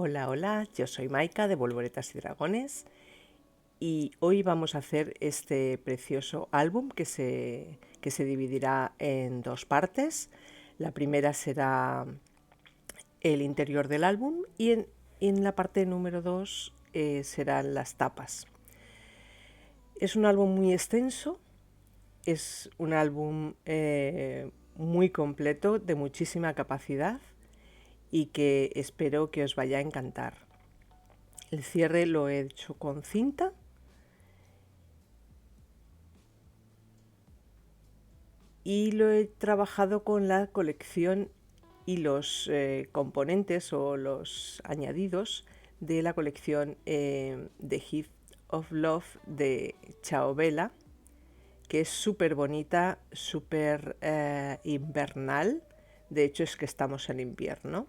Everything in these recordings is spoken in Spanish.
Hola, hola, yo soy Maika de Volvoretas y Dragones y hoy vamos a hacer este precioso álbum que se dividirá en dos partes. La primera será el interior del álbum y en la parte número 2 serán las tapas. Es un álbum muy extenso, es un álbum muy completo, de muchísima capacidad y que espero que os vaya a encantar. El cierre lo he hecho con cinta y lo he trabajado con la colección y los componentes o los añadidos de la colección The Gift of Love de Ciao Bella, que es súper bonita, súper invernal. De hecho, es que estamos en invierno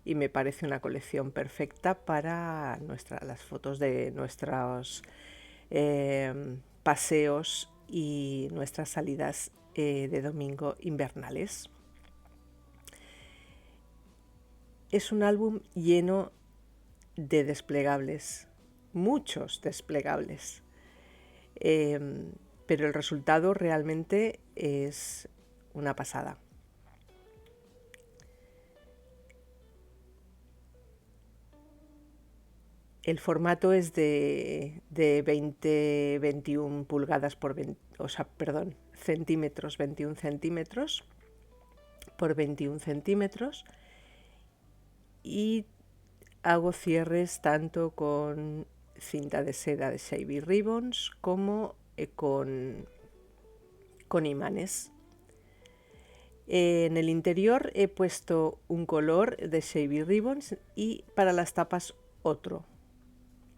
y me parece una colección perfecta para las fotos de nuestros paseos y nuestras salidas de domingo invernales. Es un álbum lleno de desplegables, muchos desplegables, pero el resultado realmente es una pasada. El formato es de 21 pulgadas por 20, o sea, perdón, centímetros, 21 centímetros por 21 centímetros, y hago cierres tanto con cinta de seda de Shavy Ribbons como con imanes. En el interior he puesto un color de Shavy Ribbons y para las tapas otro,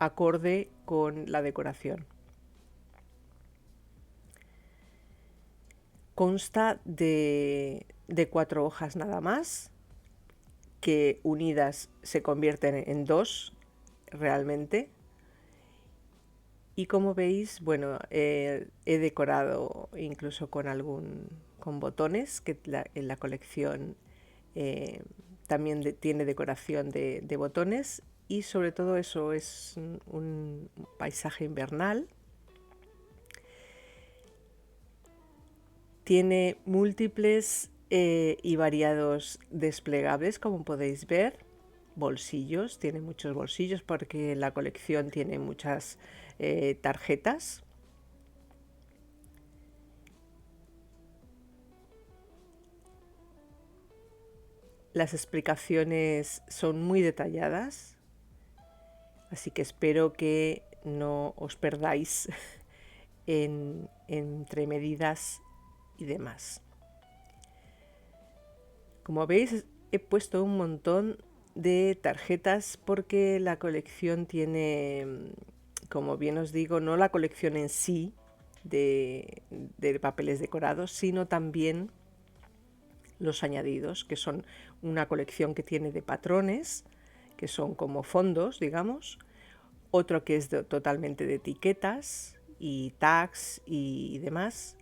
acorde con la decoración. Consta de 4 hojas nada más, que unidas se convierten en 2 realmente. Y como veis, bueno, he decorado incluso con botones, que en la colección también tiene decoración de botones, y sobre todo eso es un paisaje invernal. Tiene múltiples y variados desplegables, como podéis ver. Bolsillos, tiene muchos bolsillos porque la colección tiene muchas tarjetas. Las explicaciones son muy detalladas, así que espero que no os perdáis entre medidas y demás. Como veis, he puesto un montón de tarjetas porque la colección tiene, como bien os digo, no la colección en sí de papeles decorados, sino también los añadidos, que son una colección que tiene de patrones, que son como fondos, digamos, otro que es totalmente de etiquetas y tags y demás,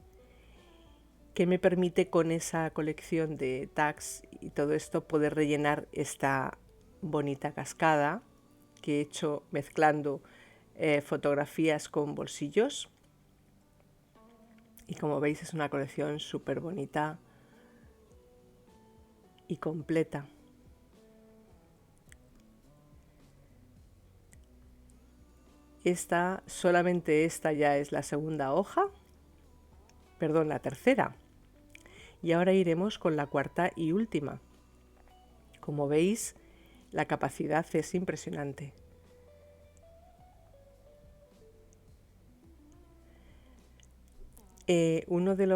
que me permite con esa colección de tags y todo esto poder rellenar esta bonita cascada que he hecho mezclando fotografías con bolsillos. Y como veis, es una colección súper bonita y completa. Solamente esta ya es la segunda hoja, perdón, la tercera. Y ahora iremos con la cuarta y última. Como veis, la capacidad es impresionante. Uno de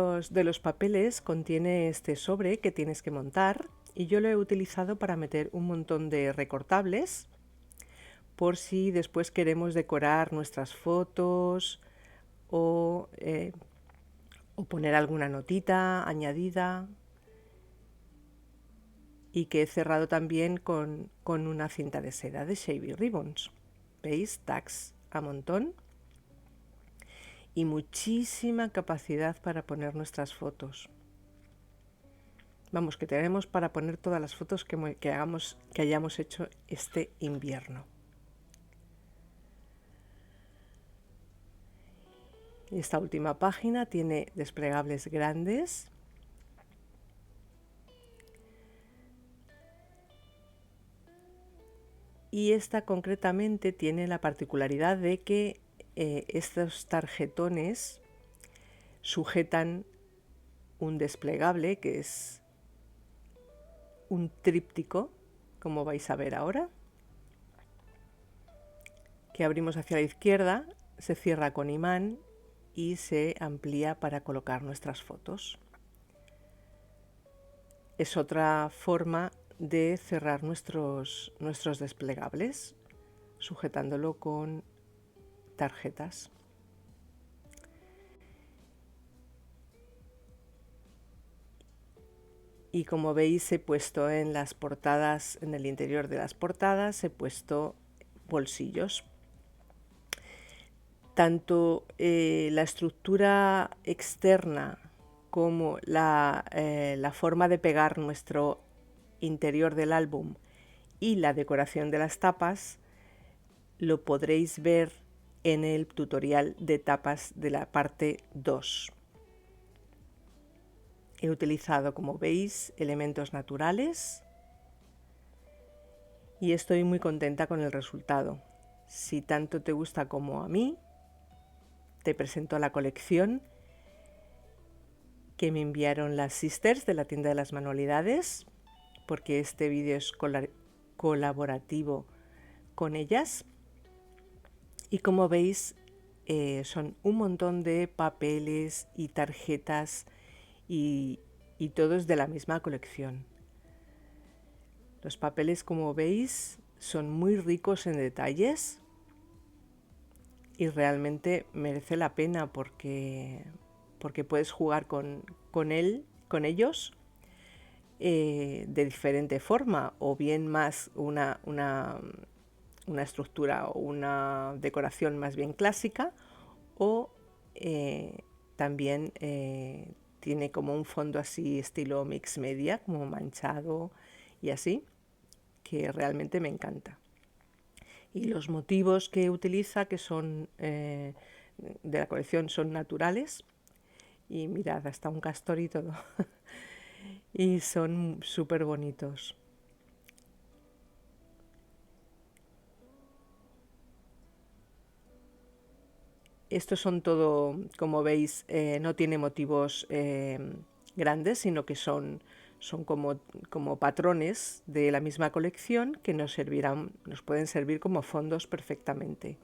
los papeles contiene este sobre que tienes que montar, y yo lo he utilizado para meter un montón de recortables por si después queremos decorar nuestras fotos o poner alguna notita añadida, y que he cerrado también con una cinta de seda de Shavy Ribbons. ¿Veis? Tags a montón y muchísima capacidad para poner nuestras fotos. Vamos, que tenemos para poner todas las fotos que hayamos hecho este invierno. Esta última página tiene desplegables grandes. Y esta concretamente tiene la particularidad de que estos tarjetones sujetan un desplegable que es un tríptico, como vais a ver ahora, que abrimos hacia la izquierda, se cierra con imán y se amplía para colocar nuestras fotos. Es otra forma de cerrar nuestros desplegables, sujetándolo con tarjetas. Y como veis, he puesto en las portadas, en el interior de las portadas, he puesto bolsillos. Tanto la estructura externa como la forma de pegar nuestro interior del álbum y la decoración de las tapas lo podréis ver en el tutorial de tapas de la parte 2. He utilizado, como veis, elementos naturales y estoy muy contenta con el resultado. Si tanto te gusta como a mí, te presento la colección que me enviaron las sisters de la tienda de las manualidades, porque este vídeo es colaborativo con ellas. Y como veis, son un montón de papeles y tarjetas y todos de la misma colección. Los papeles, como veis, son muy ricos en detalles y realmente merece la pena porque puedes jugar con ellos de diferente forma, o bien más una estructura o una decoración más bien clásica, o también tiene como un fondo así estilo mix media, como manchado y así, que realmente me encanta. Y los motivos que utiliza, que son de la colección, son naturales. Y mirad, hasta un castor y todo. Y son súper bonitos. Estos son todo, como veis, no tiene motivos grandes, sino que son como patrones de la misma colección que nos pueden servir como fondos perfectamente.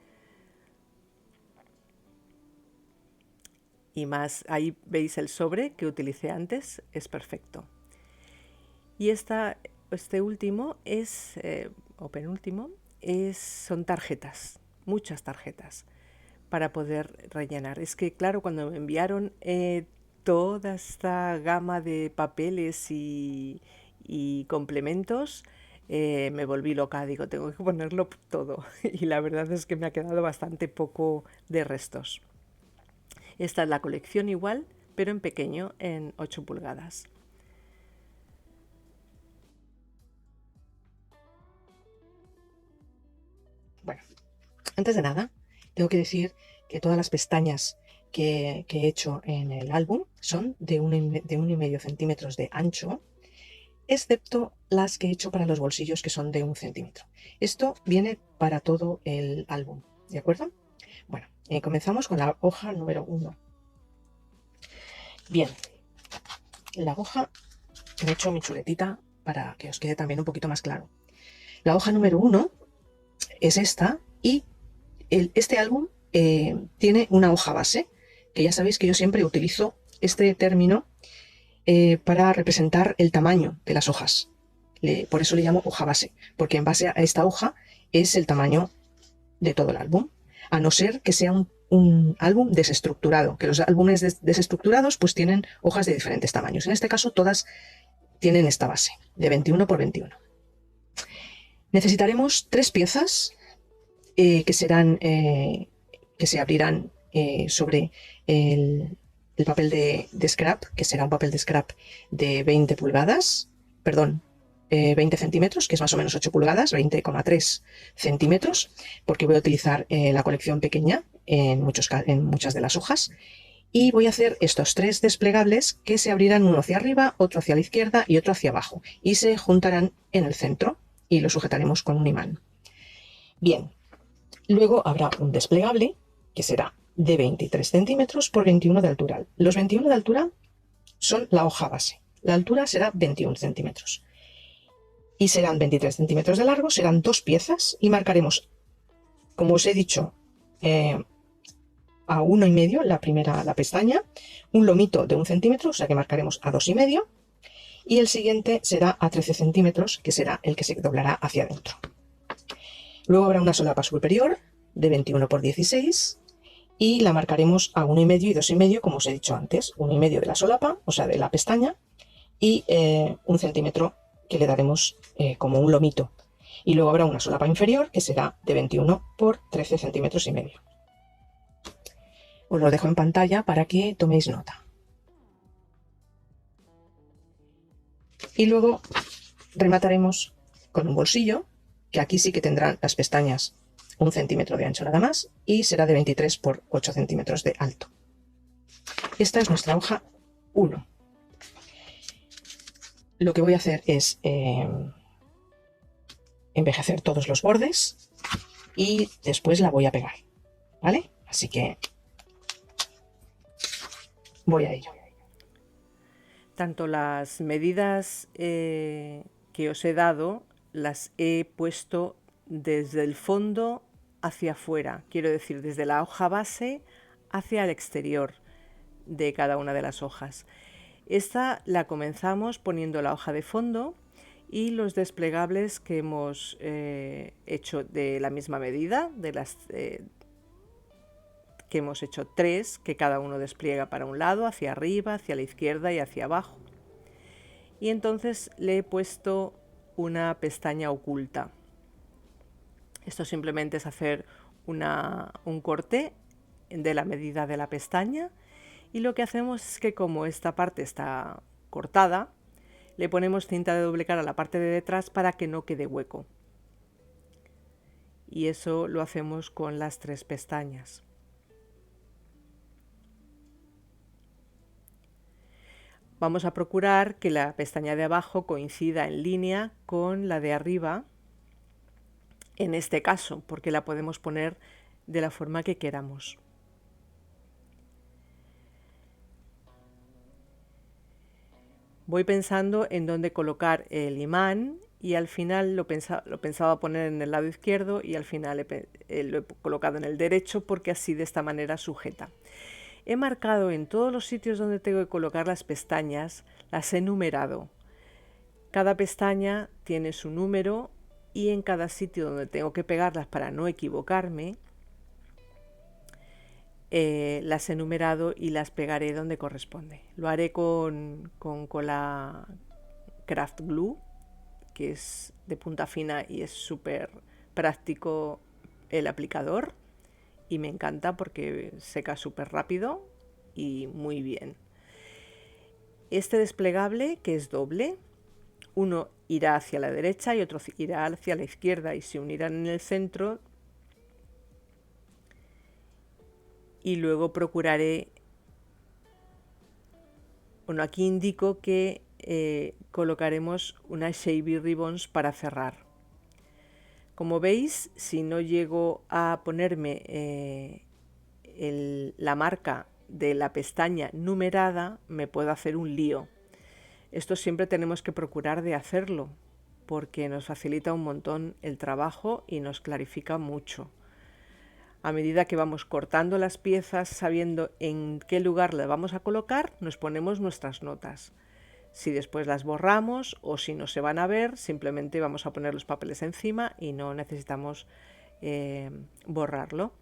Y más, ahí veis el sobre que utilicé antes, es perfecto. Y este último o penúltimo, son tarjetas, muchas tarjetas para poder rellenar. Es que claro, cuando me enviaron toda esta gama de papeles y complementos, me volví loca. Digo, tengo que ponerlo todo. Y la verdad es que me ha quedado bastante poco de restos. Esta es la colección igual, pero en pequeño, en 8 pulgadas. Bueno, antes de nada, tengo que decir que todas las pestañas que he hecho en el álbum son de 1,5 centímetros de ancho, excepto las que he hecho para los bolsillos, que son de 1 centímetro. Esto viene para todo el álbum, ¿de acuerdo? Bueno, comenzamos con la hoja número 1. Bien, la hoja, he hecho mi chuletita para que os quede también un poquito más claro. La hoja número 1 es esta, y este álbum tiene una hoja base, que ya sabéis que yo siempre utilizo este término para representar el tamaño de las hojas. Por eso le llamo hoja base, porque en base a esta hoja es el tamaño de todo el álbum, a no ser que sea un álbum desestructurado, que los álbumes desestructurados pues tienen hojas de diferentes tamaños. En este caso todas tienen esta base de 21 por 21. Necesitaremos 3 piezas que se abrirán sobre el papel de scrap, que será un papel de scrap de 20 pulgadas, perdón, 20 centímetros, que es más o menos 8 pulgadas, 20,3 centímetros, porque voy a utilizar la colección pequeña en muchas de las hojas. Y voy a hacer estos 3 desplegables que se abrirán uno hacia arriba, otro hacia la izquierda y otro hacia abajo. Y se juntarán en el centro y lo sujetaremos con un imán. Bien, luego habrá un desplegable que será de 23 centímetros por 21 de altura. Los 21 de altura son la hoja base. La altura será 21 centímetros. Y serán 23 centímetros de largo, serán 2 piezas y marcaremos, como os he dicho, a 1,5 la pestaña, un lomito de 1 centímetro, o sea que marcaremos a 2,5, y el siguiente será a 13 centímetros, que será el que se doblará hacia adentro. Luego habrá una solapa superior de 21 por 16 y la marcaremos a 1,5 y 2,5, como os he dicho antes, 1,5 de la solapa, o sea de la pestaña, y 1 centímetro que le daremos como un lomito. Y luego habrá una solapa inferior que será de 21 por 13 centímetros y medio. Os lo dejo en pantalla para que toméis nota. Y luego remataremos con un bolsillo, que aquí sí que tendrán las pestañas 1 centímetro de ancho nada más y será de 23 por 8 centímetros de alto. Esta es nuestra hoja 1. Lo que voy a hacer es envejecer todos los bordes y después la voy a pegar, ¿vale? Así que voy a ello. Tanto las medidas que os he dado las he puesto desde el fondo hacia afuera, quiero decir, desde la hoja base hacia el exterior de cada una de las hojas. Esta la comenzamos poniendo la hoja de fondo y los desplegables que hemos hecho de la misma medida, de las que hemos hecho 3, que cada uno despliega para un lado, hacia arriba, hacia la izquierda y hacia abajo. Y entonces le he puesto una pestaña oculta. Esto simplemente es hacer un corte de la medida de la pestaña, y lo que hacemos es que, como esta parte está cortada, le ponemos cinta de doble cara a la parte de detrás para que no quede hueco. Y eso lo hacemos con las 3 pestañas. Vamos a procurar que la pestaña de abajo coincida en línea con la de arriba, en este caso, porque la podemos poner de la forma que queramos. Voy pensando en dónde colocar el imán y al final lo pensaba poner en el lado izquierdo y al final lo he colocado en el derecho, porque así de esta manera sujeta. He marcado en todos los sitios donde tengo que colocar las pestañas, las he numerado. Cada pestaña tiene su número y en cada sitio donde tengo que pegarlas para no equivocarme, las he numerado y las pegaré donde corresponde. Lo haré con cola Craft Glue, que es de punta fina y es súper práctico el aplicador. Y me encanta porque seca súper rápido y muy bien. Este desplegable, que es doble, uno irá hacia la derecha y otro irá hacia la izquierda y se unirán en el centro, y luego procuraré, bueno, aquí indico que colocaremos unas shavy ribbons para cerrar. Como veis, si no llego a ponerme la marca de la pestaña numerada, me puedo hacer un lío. Esto siempre tenemos que procurar de hacerlo, porque nos facilita un montón el trabajo y nos clarifica mucho. A medida que vamos cortando las piezas, sabiendo en qué lugar las vamos a colocar, nos ponemos nuestras notas. Si después las borramos o si no se van a ver, simplemente vamos a poner los papeles encima y no necesitamos borrarlo.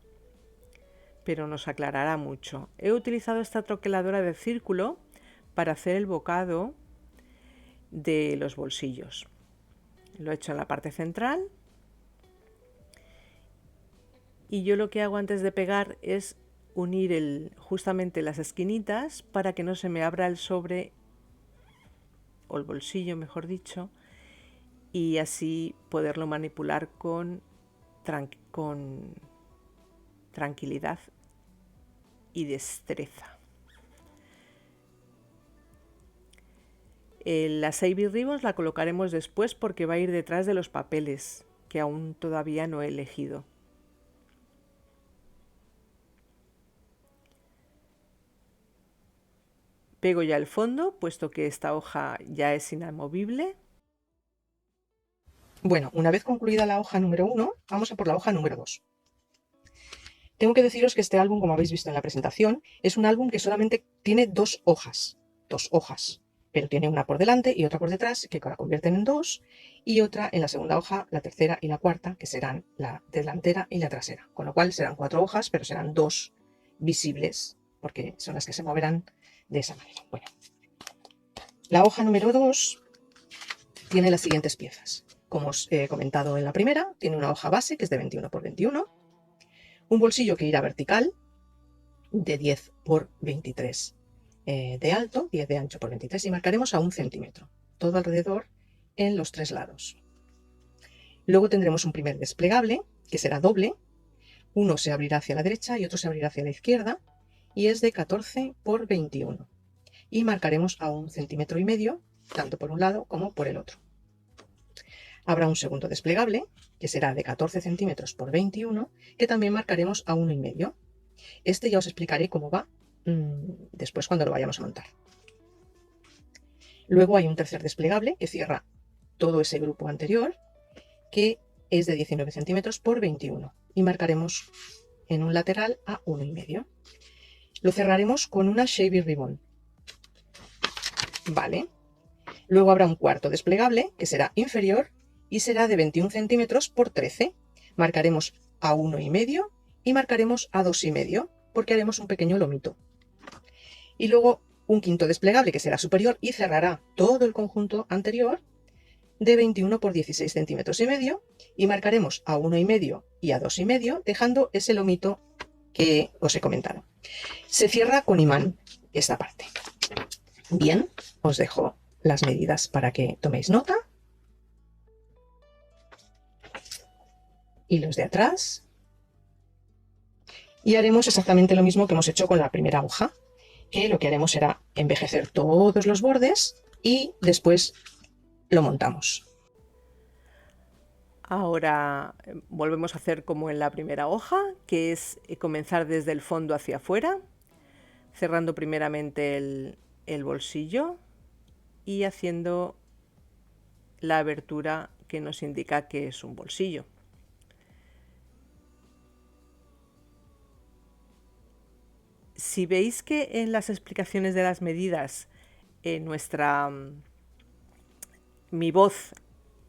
Pero nos aclarará mucho. He utilizado esta troqueladora de círculo para hacer el bocado de los bolsillos. Lo he hecho en la parte central. Y yo lo que hago antes de pegar es unir justamente las esquinitas para que no se me abra el sobre o el bolsillo, mejor dicho, y así poderlo manipular con tranquilidad y destreza. La Saving Ribbons la colocaremos después porque va a ir detrás de los papeles que aún todavía no he elegido. Pego ya el fondo, puesto que esta hoja ya es inamovible. Bueno, una vez concluida la hoja número 1, vamos a por la hoja número 2. Tengo que deciros que este álbum, como habéis visto en la presentación, es un álbum que solamente tiene dos hojas, pero tiene una por delante y otra por detrás, que la convierten en dos, y otra en la segunda hoja, la tercera y la cuarta, que serán la delantera y la trasera, con lo cual serán 4 hojas, pero serán 2 visibles, porque son las que se moverán de esa manera. Bueno, la hoja número 2 tiene las siguientes piezas. Como os he comentado en la primera, tiene una hoja base que es de 21 por 21, un bolsillo que irá vertical de 10 por 23 de alto, 10 de ancho por 23, y marcaremos a 1 centímetro, todo alrededor en los 3 lados. Luego tendremos un primer desplegable que será doble, uno se abrirá hacia la derecha y otro se abrirá hacia la izquierda, y es de 14 por 21, y marcaremos a 1,5 centímetros, tanto por un lado como por el otro. Habrá un segundo desplegable, que será de 14 centímetros por 21, que también marcaremos a 1,5. Este ya os explicaré cómo va después cuando lo vayamos a montar. Luego hay un tercer desplegable que cierra todo ese grupo anterior, que es de 19 centímetros por 21, y marcaremos en un lateral a 1,5. Lo cerraremos con una Shaving Ribbon. Vale. Luego habrá un cuarto desplegable que será inferior y será de 21 centímetros por 13. Marcaremos a 1,5 y marcaremos a 2,5 porque haremos un pequeño lomito. Y luego un quinto desplegable que será superior y cerrará todo el conjunto anterior de 21 por 16 centímetros y medio, y marcaremos a 1,5 y a 2,5 dejando ese lomito que os he comentado. Se cierra con imán esta parte. Bien, os dejo las medidas para que toméis nota. Y los de atrás. Y haremos exactamente lo mismo que hemos hecho con la primera hoja, que lo que haremos será envejecer todos los bordes y después lo montamos. Ahora volvemos a hacer como en la primera hoja, que es comenzar desde el fondo hacia afuera, cerrando primeramente el bolsillo y haciendo la abertura que nos indica que es un bolsillo. Si veis que en las explicaciones de las medidas mi voz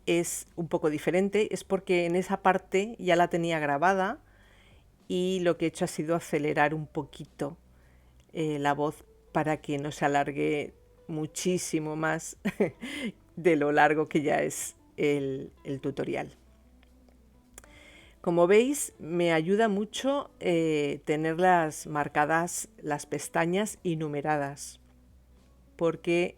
es un poco diferente, es porque en esa parte ya la tenía grabada y lo que he hecho ha sido acelerar un poquito la voz para que no se alargue muchísimo más de lo largo que ya es el tutorial. Como veis, me ayuda mucho tenerlas marcadas las pestañas y numeradas, porque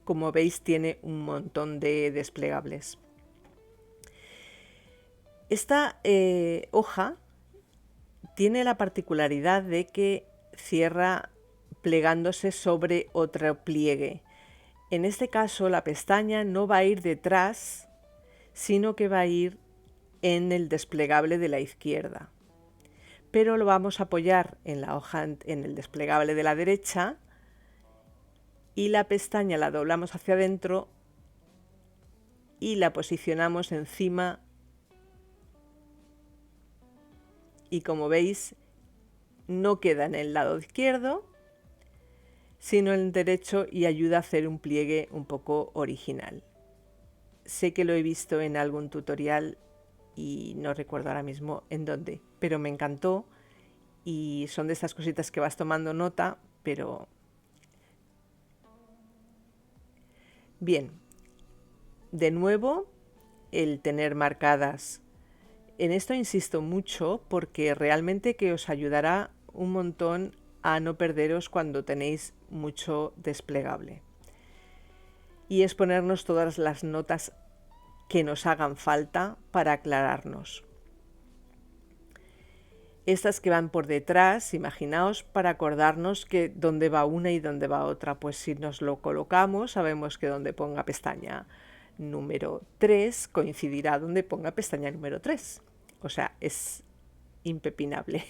como veis tiene un montón de desplegables. Esta hoja tiene la particularidad de que cierra plegándose sobre otro pliegue. En este caso la pestaña no va a ir detrás, sino que va a ir en el desplegable de la izquierda, pero lo vamos a apoyar en la hoja, en el desplegable de la derecha, y la pestaña la doblamos hacia adentro y la posicionamos encima, y como veis no queda en el lado izquierdo sino en el derecho y ayuda a hacer un pliegue un poco original. Sé que lo he visto en algún tutorial y no recuerdo ahora mismo en dónde, pero me encantó y son de estas cositas que vas tomando nota, pero bien. De nuevo, el tener marcadas En esto insisto mucho porque realmente que os ayudará un montón a no perderos cuando tenéis mucho desplegable. Y es ponernos todas las notas que nos hagan falta para aclararnos. Estas que van por detrás, imaginaos para acordarnos que dónde va una y dónde va otra. Pues si nos lo colocamos, sabemos que donde ponga pestaña número 3 coincidirá donde ponga pestaña número 3. O sea, es impepinable.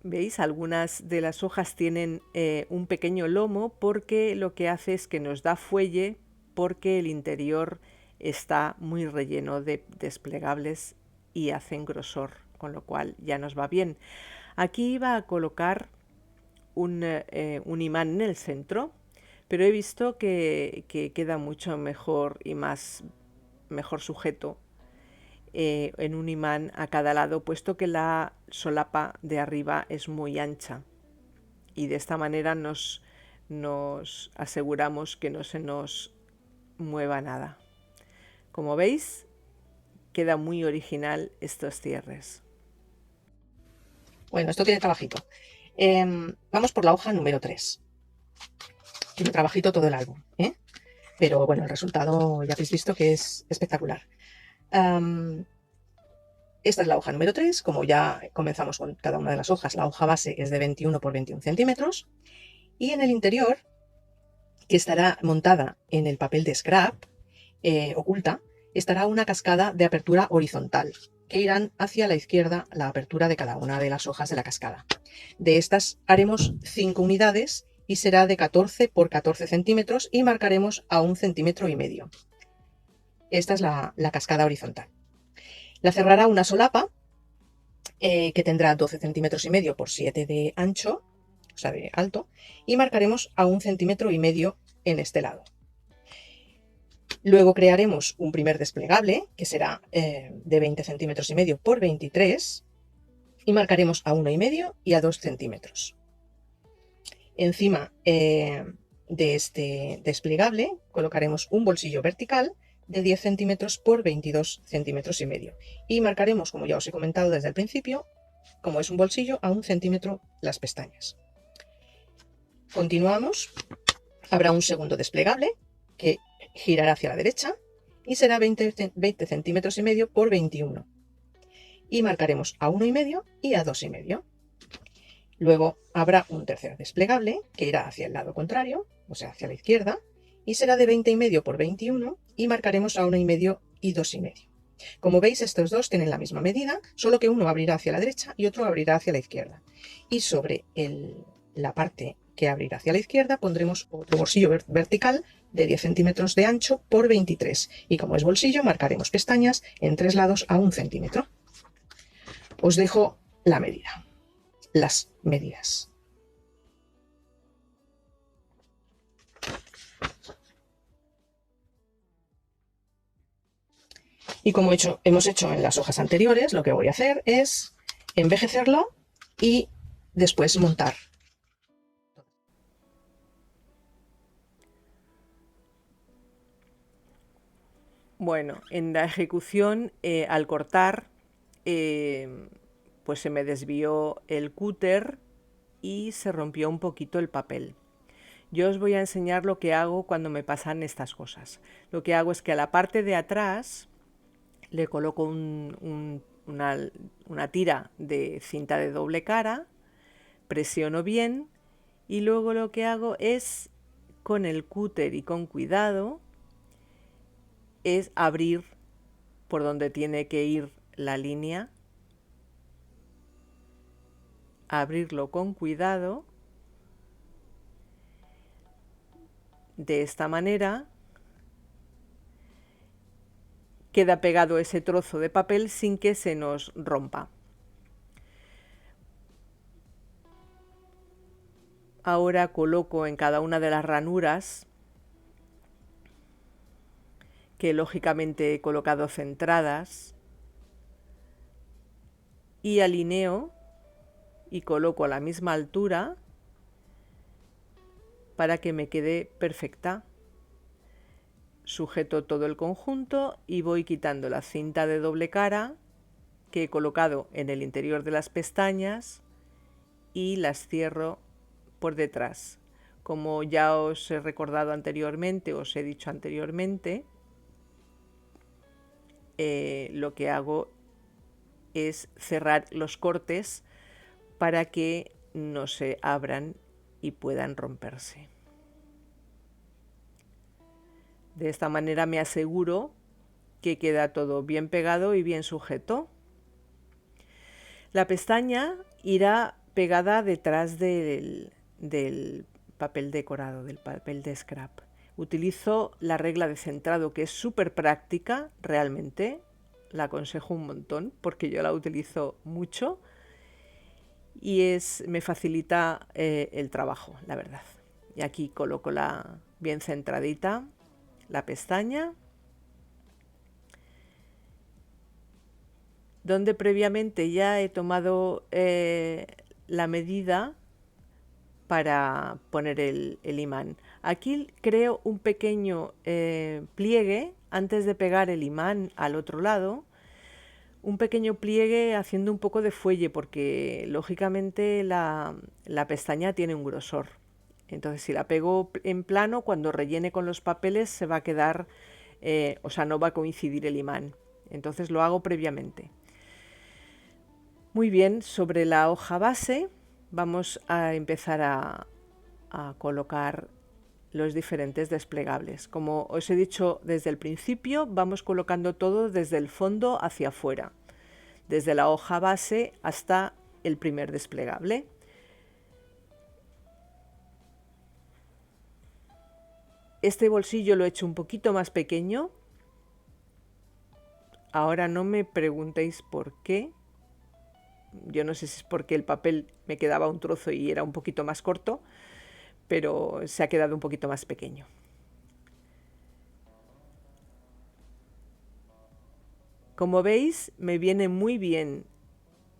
¿Veis? Algunas de las hojas tienen un pequeño lomo porque lo que hace es que nos da fuelle porque el interior está muy relleno de desplegables y hacen grosor, con lo cual ya nos va bien. Aquí iba a colocar un imán en el centro, pero he visto que queda mucho mejor y mejor sujeto en un imán a cada lado, puesto que la solapa de arriba es muy ancha y de esta manera nos aseguramos que no se nos mueva nada. Como veis, queda muy original estos cierres. Bueno, esto tiene trabajito. Vamos por la hoja número 3. Tiene trabajito todo el álbum, ¿eh? Pero bueno, el resultado ya habéis visto que es espectacular. Esta es la hoja número 3. Como ya comenzamos con cada una de las hojas, la hoja base es de 21 por 21 centímetros. Y en el interior, que estará montada en el papel de scrap, oculta, estará una cascada de apertura horizontal, que irán hacia la izquierda la apertura de cada una de las hojas de la cascada. De estas haremos 5 unidades y será de 14 por 14 centímetros y marcaremos a 1,5 centímetros. Esta es la cascada horizontal. La cerrará una solapa que tendrá 12,5 centímetros por 7 de ancho, o sea, de alto, y marcaremos a 1,5 centímetros en este lado. Luego crearemos un primer desplegable que será de 20,5 centímetros por 23 y marcaremos a 1,5 y a 2 centímetros. Encima de este desplegable colocaremos un bolsillo vertical de 10 centímetros por 22,5 centímetros y marcaremos, como ya os he comentado desde el principio, como es un bolsillo, a 1 centímetro las pestañas. Continuamos. Habrá un segundo desplegable que girará hacia la derecha y será 20 centímetros por 21 y marcaremos a 1,5 y a 2,5. Luego habrá un tercer desplegable que irá hacia el lado contrario, o sea, hacia la izquierda, y será de 20,5 por 21 y marcaremos a 1,5 y 2,5. Como veis, estos dos tienen la misma medida, solo que uno abrirá hacia la derecha y otro abrirá hacia la izquierda. Y sobre la parte que abrirá hacia la izquierda pondremos otro bolsillo vertical de 10 centímetros de ancho por 23. Y como es bolsillo, marcaremos pestañas en 3 lados a 1 centímetro. Os dejo la medida, las medidas. Y como hemos hecho en las hojas anteriores, lo que voy a hacer es envejecerlo y después montar. Bueno, en la ejecución, al cortar, pues se me desvió el cúter y se rompió un poquito el papel. Yo os voy a enseñar lo que hago cuando me pasan estas cosas. Lo que hago es que a la parte de atrás le coloco una tira de cinta de doble cara, presiono bien y luego lo que hago es, con el cúter y con cuidado, es abrir por donde tiene que ir la línea, abrirlo con cuidado. De esta manera queda pegado ese trozo de papel sin que se nos rompa. Ahora coloco en cada una de las ranuras, que lógicamente he colocado centradas, y alineo y coloco a la misma altura para que me quede perfecta. sujeto todo el conjunto y voy quitando la cinta de doble cara que he colocado en el interior de las pestañas y las cierro por detrás. Como ya os he recordado anteriormente, os he dicho anteriormente, lo que hago es cerrar los cortes para que no se abran y puedan romperse. De esta manera me aseguro que queda todo bien pegado y bien sujeto. La pestaña irá pegada detrás del papel decorado, del papel de scrap. Utilizo la regla de centrado, que es súper práctica, realmente. La aconsejo un montón porque yo la utilizo mucho y me facilita el trabajo, la verdad. Y aquí coloco bien centradita la pestaña, donde previamente ya he tomado la medida para poner el imán. Aquí creo un pequeño pliegue antes de pegar el imán al otro lado, un pequeño pliegue haciendo un poco de fuelle porque lógicamente la pestaña tiene un grosor. Entonces si la pego en plano, cuando rellene con los papeles se va a quedar, o sea, no va a coincidir el imán. Entonces lo hago previamente. Muy bien, sobre la hoja base vamos a empezar a colocar los diferentes desplegables. Como os he dicho desde el principio, vamos colocando todo desde el fondo hacia afuera, desde la hoja base hasta el primer desplegable. Este bolsillo lo he hecho un poquito más pequeño. Ahora no me preguntéis por qué. Yo no sé si es porque el papel me quedaba un trozo y era un poquito más corto, pero se ha quedado un poquito más pequeño. Como veis, me viene muy bien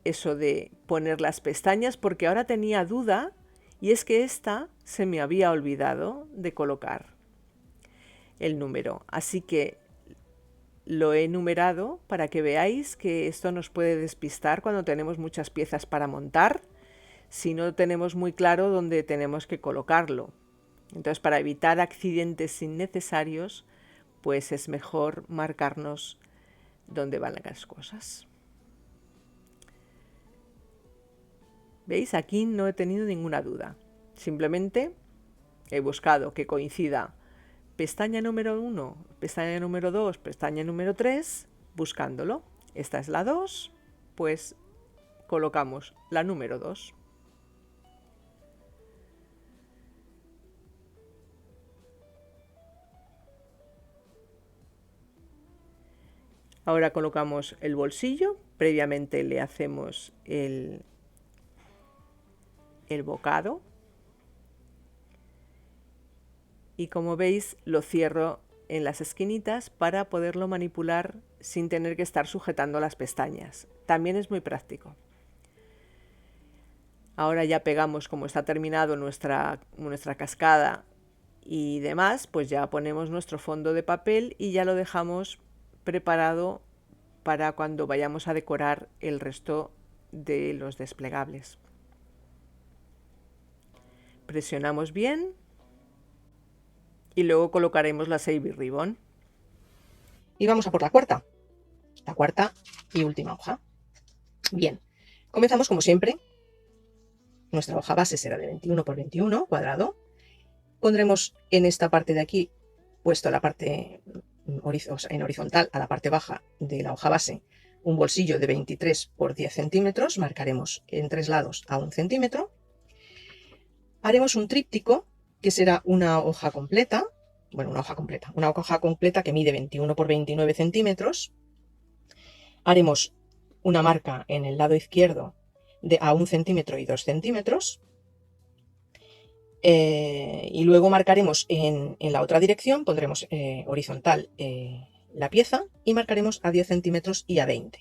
eso de poner las pestañas porque ahora tenía duda y es que esta se me había olvidado de colocar el número. Así que lo he numerado para que veáis que esto nos puede despistar cuando tenemos muchas piezas para montar, si no tenemos muy claro dónde tenemos que colocarlo. Entonces, para evitar accidentes innecesarios, pues es mejor marcarnos dónde van las cosas. ¿Veis? Aquí no he tenido ninguna duda. Simplemente he buscado que coincida pestaña número 1, pestaña número 2, pestaña número 3, buscándolo. Esta es la 2, pues colocamos la número 2. Ahora colocamos el bolsillo, previamente le hacemos el bocado. Y como veis lo cierro en las esquinitas para poderlo manipular sin tener que estar sujetando las pestañas. También es muy práctico. Ahora ya pegamos, como está terminado nuestra cascada y demás, pues ya ponemos nuestro fondo de papel y ya lo dejamos preparado para cuando vayamos a decorar el resto de los desplegables. Presionamos bien y luego colocaremos la Savvy Ribbon. Y vamos a por la cuarta y última hoja. Bien, comenzamos como siempre. Nuestra hoja base será de 21 por 21 cuadrado. Pondremos en esta parte de aquí, puesto la parte en horizontal a la parte baja de la hoja base, un bolsillo de 23 por 10 centímetros. Marcaremos en 3 lados a 1 centímetro. Haremos un tríptico que será una hoja completa, una hoja completa que mide 21 por 29 centímetros. Haremos una marca en el lado izquierdo a 1 centímetro y 2 centímetros. Y luego marcaremos en la otra dirección, pondremos horizontal la pieza y marcaremos a 10 centímetros y a 20.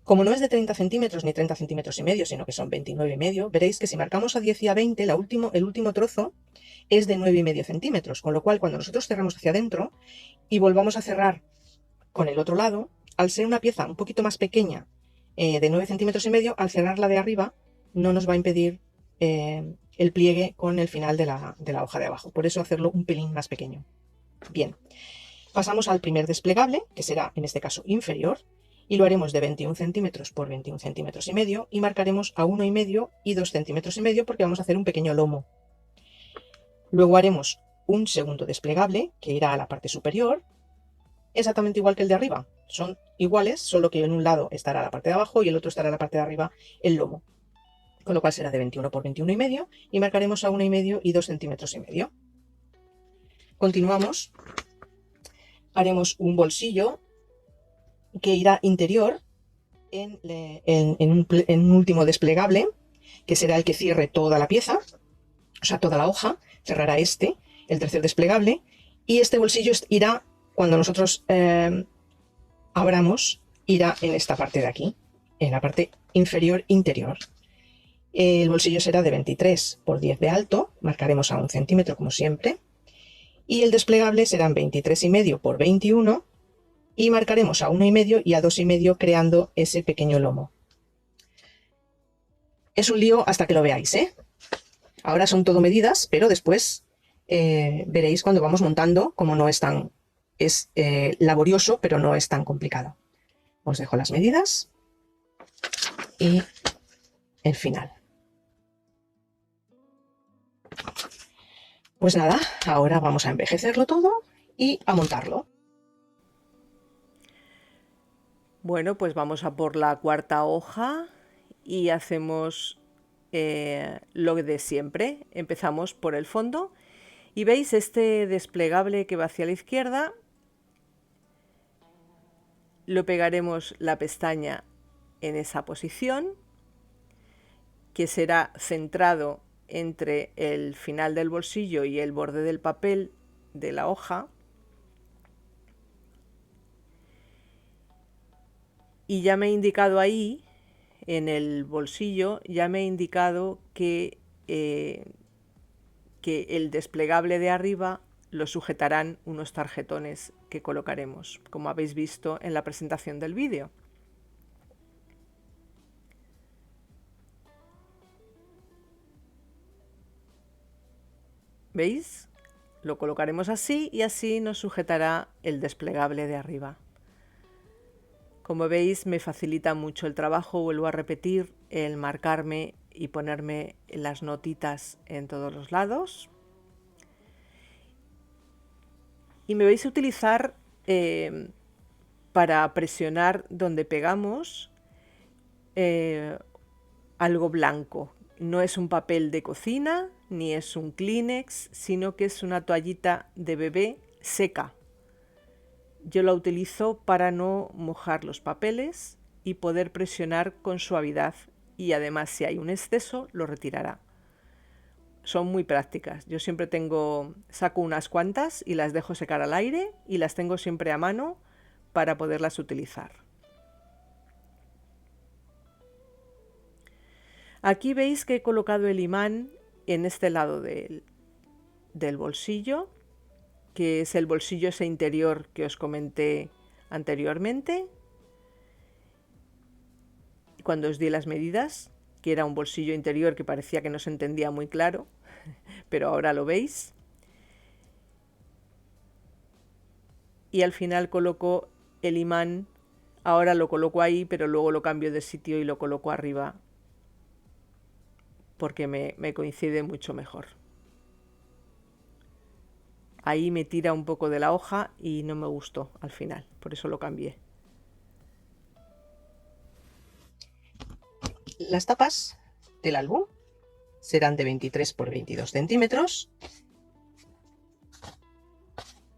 Como no es de 30 centímetros ni 30 centímetros y medio, sino que son 29,5, veréis que si marcamos a 10 y a 20, el último trozo es de 9,5 centímetros, con lo cual cuando nosotros cerramos hacia adentro y volvamos a cerrar con el otro lado, al ser una pieza un poquito más pequeña, de 9 centímetros y medio, al cerrarla de arriba no nos va a impedir el pliegue con el final de la hoja de abajo. Por eso hacerlo un pelín más pequeño. Bien, pasamos al primer desplegable, que será en este caso inferior, y lo haremos de 21 centímetros por 21 centímetros y medio y marcaremos a 1,5 y 2 centímetros y medio porque vamos a hacer un pequeño lomo. Luego haremos un segundo desplegable que irá a la parte superior, exactamente igual que el de arriba. Son iguales, solo que en un lado estará la parte de abajo y el otro estará la parte de arriba, el lomo. Con lo cual será de 21 por 21,5 y marcaremos a 1,5 y 2 centímetros y medio. Continuamos. Haremos un bolsillo que irá interior en un último desplegable, que será el que cierre toda la pieza, o sea, toda la hoja. Cerrará el tercer desplegable, y este bolsillo irá, cuando nosotros abramos, irá en esta parte de aquí, en la parte inferior interior. El bolsillo será de 23 por 10 de alto, marcaremos a 1 centímetro como siempre, y el desplegable serán 23,5 por 21 y marcaremos a 1,5 y a 2,5 creando ese pequeño lomo. Es un lío hasta que lo veáis, ¿eh? Ahora son todo medidas, pero después veréis cuando vamos montando como no es tan laborioso, pero no es tan complicado. Os dejo las medidas y el final. Pues nada, ahora vamos a envejecerlo todo y a montarlo. Bueno, pues vamos a por la cuarta hoja y hacemos lo de siempre. Empezamos por el fondo y veis este desplegable que va hacia la izquierda. Lo pegaremos la pestaña en esa posición, que será centrado entre el final del bolsillo y el borde del papel de la hoja. Y ya me he indicado ahí, en el bolsillo, ya me he indicado que el desplegable de arriba lo sujetarán unos tarjetones que colocaremos, como habéis visto en la presentación del vídeo. ¿Veis? Lo colocaremos así y así nos sujetará el desplegable de arriba. Como veis, me facilita mucho el trabajo, vuelvo a repetir, el marcarme y ponerme las notitas en todos los lados. Y me vais a utilizar para presionar donde pegamos algo blanco. No es un papel de cocina ni es un Kleenex, sino que es una toallita de bebé seca. Yo la utilizo para no mojar los papeles y poder presionar con suavidad, y además si hay un exceso lo retirará. Son muy prácticas. Yo siempre saco unas cuantas y las dejo secar al aire y las tengo siempre a mano para poderlas utilizar. Aquí veis que he colocado el imán en este lado del bolsillo, que es el bolsillo ese interior que os comenté anteriormente, cuando os di las medidas, que era un bolsillo interior que parecía que no se entendía muy claro, pero ahora lo veis. Y al final coloco el imán, ahora lo coloco ahí, pero luego lo cambio de sitio y lo coloco arriba, porque me coincide mucho mejor. Ahí me tira un poco de la hoja y no me gustó al final, por eso lo cambié. Las tapas del álbum serán de 23 por 22 centímetros.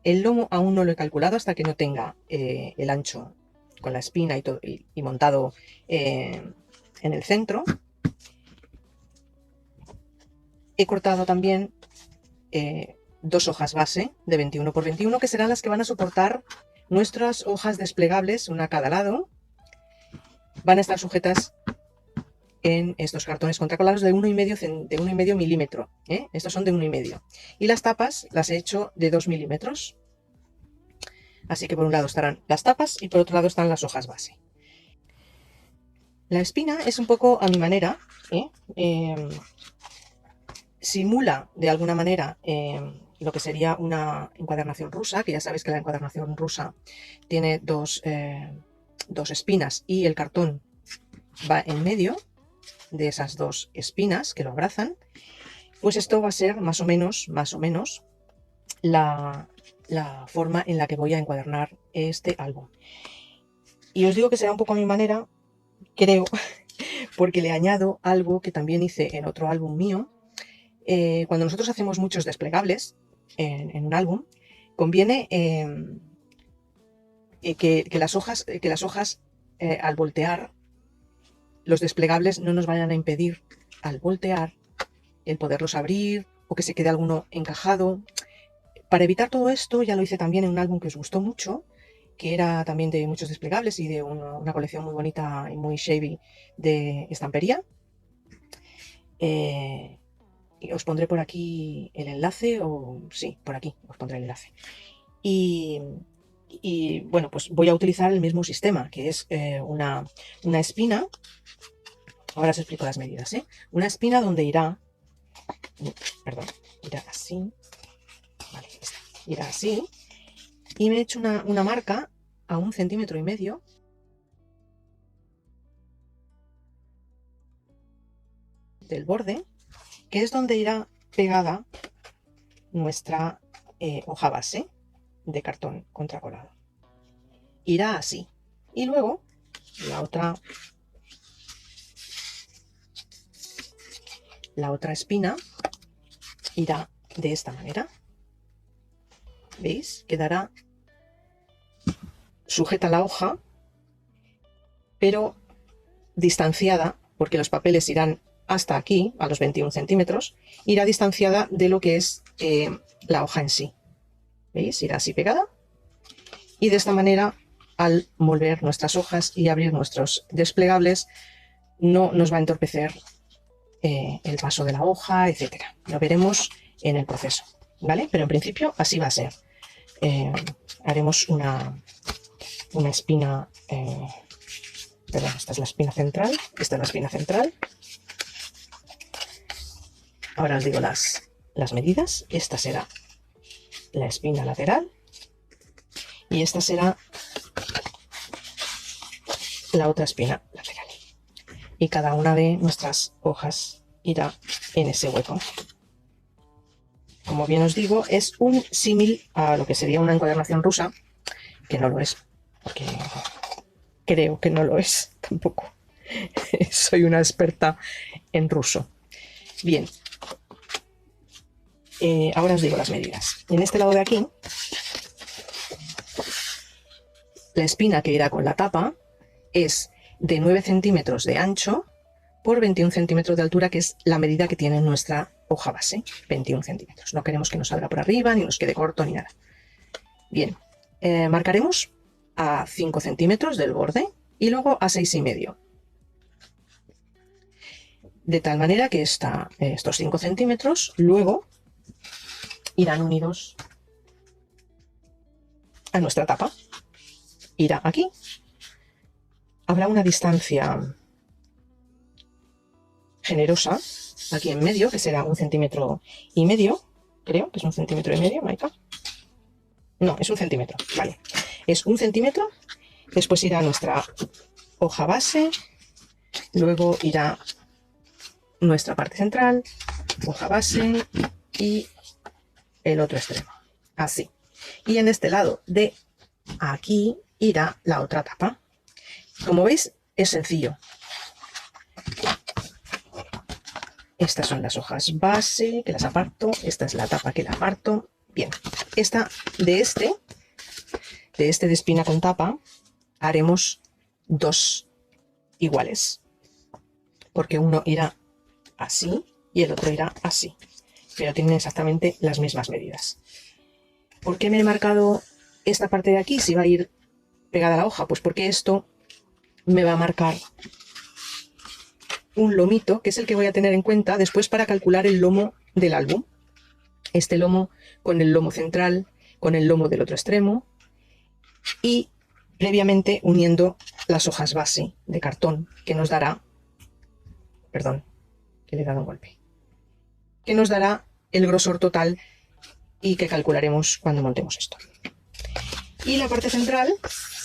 El lomo aún no lo he calculado hasta que no tenga el ancho con la espina y, todo, y montado en el centro. He cortado también 2 hojas base de 21 por 21, que serán las que van a soportar nuestras hojas desplegables, una a cada lado. van a estar sujetas en estos cartones contracolados de 1,5 milímetro. Estos son de 1,5. Y las tapas las he hecho de 2 milímetros. Así que por un lado estarán las tapas y por otro lado están las hojas base. La espina es un poco a mi manera. Simula de alguna manera lo que sería una encuadernación rusa, que ya sabéis que la encuadernación rusa tiene dos espinas y el cartón va en medio de esas dos espinas que lo abrazan. Pues esto va a ser más o menos la forma en la que voy a encuadernar este álbum. Y os digo que será un poco a mi manera, creo, porque le añado algo que también hice en otro álbum mío. Cuando nosotros hacemos muchos desplegables en un álbum, conviene que las hojas al voltear, los desplegables no nos vayan a impedir al voltear el poderlos abrir o que se quede alguno encajado. Para evitar todo esto, ya lo hice también en un álbum que os gustó mucho, que era también de muchos desplegables y de una colección muy bonita y muy shabby de estampería. Y os pondré por aquí el enlace, o sí, por aquí os pondré el enlace. Y bueno, pues voy a utilizar el mismo sistema, que es una espina. Ahora os explico las medidas, Una espina donde irá así, vale, irá así, y me he hecho una marca a 1,5 centímetros del borde, que es donde irá pegada nuestra hoja base de cartón contracolado. Irá así. Y luego la otra espina irá de esta manera. ¿Veis? Quedará sujeta a la hoja, pero distanciada, porque los papeles irán hasta aquí, a los 21 centímetros, irá distanciada de lo que es la hoja en sí. ¿Veis? Irá así pegada. Y de esta manera, al mover nuestras hojas y abrir nuestros desplegables, no nos va a entorpecer el paso de la hoja, etcétera. Lo veremos en el proceso, ¿vale? Pero en principio así va a ser. Haremos una espina, perdón, esta es la espina central, esta es la espina central. Ahora os digo las medidas. Esta será la espina lateral y esta será la otra espina lateral. Y cada una de nuestras hojas irá en ese hueco. Como bien os digo, es un símil a lo que sería una encuadernación rusa, que no lo es, porque creo que no lo es tampoco. Soy una experta en ruso. Bien. Ahora os digo las medidas. En este lado de aquí, la espina que irá con la tapa es de 9 centímetros de ancho por 21 centímetros de altura, que es la medida que tiene nuestra hoja base, 21 centímetros. No queremos que nos salga por arriba, ni nos quede corto, ni nada. Bien, marcaremos a 5 centímetros del borde y luego a 6,5. De tal manera que estos 5 centímetros luego irán unidos a nuestra tapa. Irá aquí. Habrá una distancia generosa aquí en medio, que será 1,5 centímetros. Creo que es 1,5 centímetros, Maika. No, es 1 centímetro, vale. Es 1 centímetro. Después irá nuestra hoja base. Luego irá nuestra parte central, hoja base y el otro extremo. Así. Y en este lado de aquí irá la otra tapa. Como veis, es sencillo. Estas son las hojas base, que las aparto. Esta es la tapa que la aparto. Bien, de este de espina con tapa, haremos dos iguales. Porque uno irá así y el otro irá así. Pero tienen exactamente las mismas medidas. ¿Por qué me he marcado esta parte de aquí si va a ir pegada a la hoja? Pues porque esto me va a marcar un lomito, que es el que voy a tener en cuenta después para calcular el lomo del álbum. Este lomo con el lomo central, con el lomo del otro extremo y previamente uniendo las hojas base de cartón que nos dará, perdón, que le he dado un golpe, que nos dará el grosor total y que calcularemos cuando montemos esto. Y la parte central,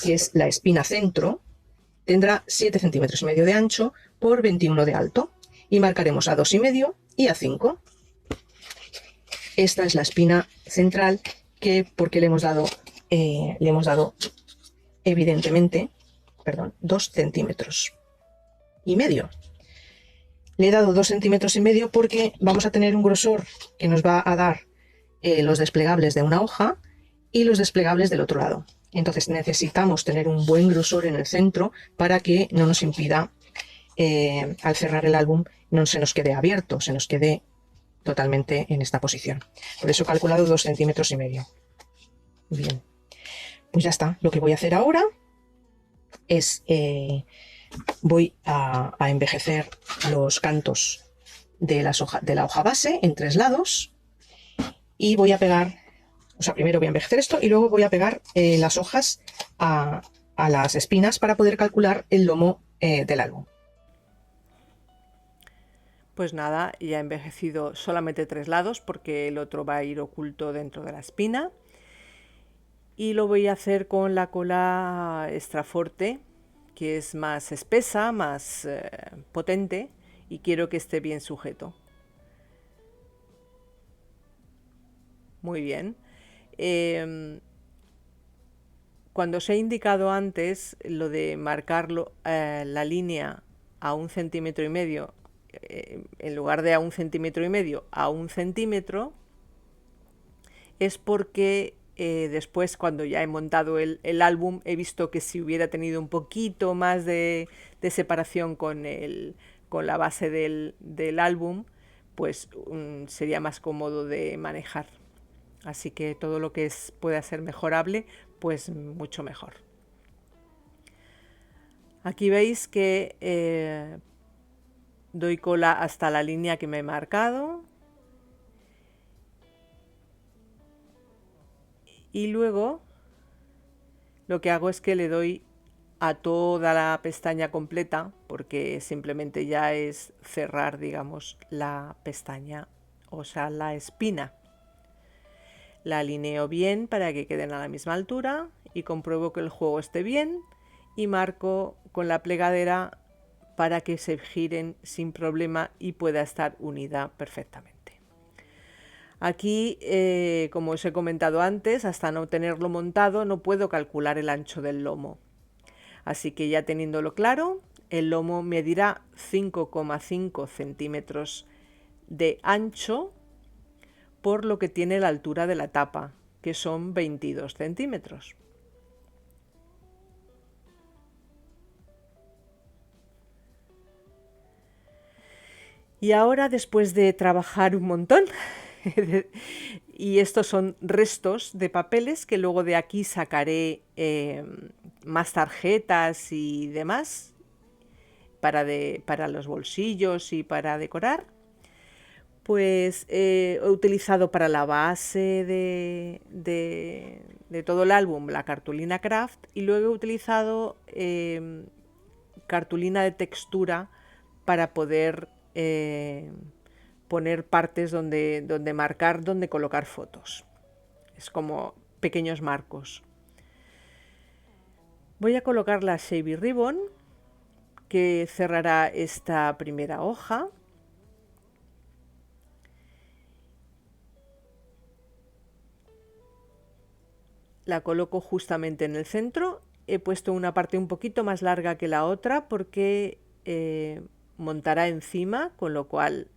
que es la espina centro, tendrá 7 centímetros y medio de ancho por 21 de alto y marcaremos a 2,5 y a 5. Esta es la espina central porque le hemos dado evidentemente, 2 centímetros y medio. Le he dado 2 centímetros y medio porque vamos a tener un grosor que nos va a dar los desplegables de una hoja y los desplegables del otro lado. Entonces necesitamos tener un buen grosor en el centro para que no nos impida, al cerrar el álbum, no se nos quede abierto, se nos quede totalmente en esta posición. Por eso he calculado 2 centímetros y medio. Bien, pues ya está. Lo que voy a hacer ahora es voy a envejecer los cantos de la hoja base en 3 lados y voy a pegar, o sea, primero voy a envejecer esto y luego voy a pegar las hojas a las espinas para poder calcular el lomo del álbum. Pues nada, ya he envejecido solamente 3 lados porque el otro va a ir oculto dentro de la espina. Y lo voy a hacer con la cola Extraforte, que es más espesa, más potente y quiero que esté bien sujeto. Muy bien. Cuando os he indicado antes lo de marcar la línea a 1,5 centímetros, en lugar de a 1,5 centímetros, a 1 centímetro, es porque después, cuando ya he montado el álbum, he visto que si hubiera tenido un poquito más de separación con la base del álbum, pues sería más cómodo de manejar. Así que todo lo que pueda ser mejorable, pues mucho mejor. Aquí veis que doy cola hasta la línea que me he marcado. Y luego lo que hago es que le doy a toda la pestaña completa, porque simplemente ya es cerrar, digamos, la pestaña, o sea, la espina. La alineo bien para que queden a la misma altura y compruebo que el juego esté bien y marco con la plegadera para que se giren sin problema y pueda estar unida perfectamente. Aquí, como os he comentado antes, hasta no tenerlo montado no puedo calcular el ancho del lomo. Así que ya teniéndolo claro, el lomo medirá 5,5 centímetros de ancho por lo que tiene la altura de la tapa, que son 22 centímetros. Y ahora, después de trabajar un montón, y estos son restos de papeles que luego de aquí sacaré más tarjetas y demás para los bolsillos y para decorar, pues he utilizado para la base de todo el álbum la cartulina Craft y luego he utilizado cartulina de textura para poder poner partes donde marcar, donde colocar fotos. Es como pequeños marcos. Voy a colocar la Shavy Ribbon que cerrará esta primera hoja. La coloco justamente en el centro. He puesto una parte un poquito más larga que la otra porque montará encima, con lo cual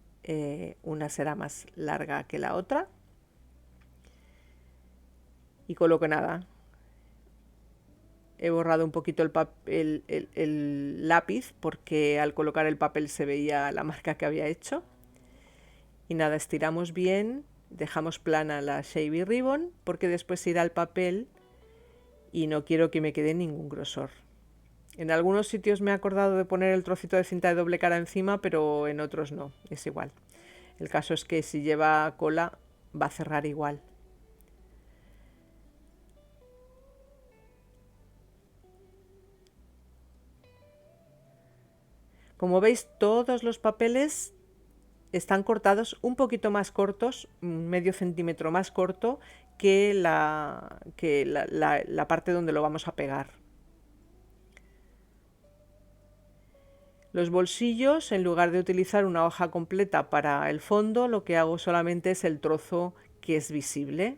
una será más larga que la otra. Y coloco nada. He borrado un poquito el lápiz porque al colocar el papel se veía la marca que había hecho. Y nada, estiramos bien, dejamos plana la Shavy Ribbon porque después irá el papel y no quiero que me quede ningún grosor. En algunos sitios me he acordado de poner el trocito de cinta de doble cara encima, pero en otros no, es igual. El caso es que si lleva cola va a cerrar igual. Como veis, todos los papeles están cortados un poquito más cortos, medio centímetro más corto que la parte donde lo vamos a pegar. Los bolsillos, en lugar de utilizar una hoja completa para el fondo, lo que hago solamente es el trozo que es visible.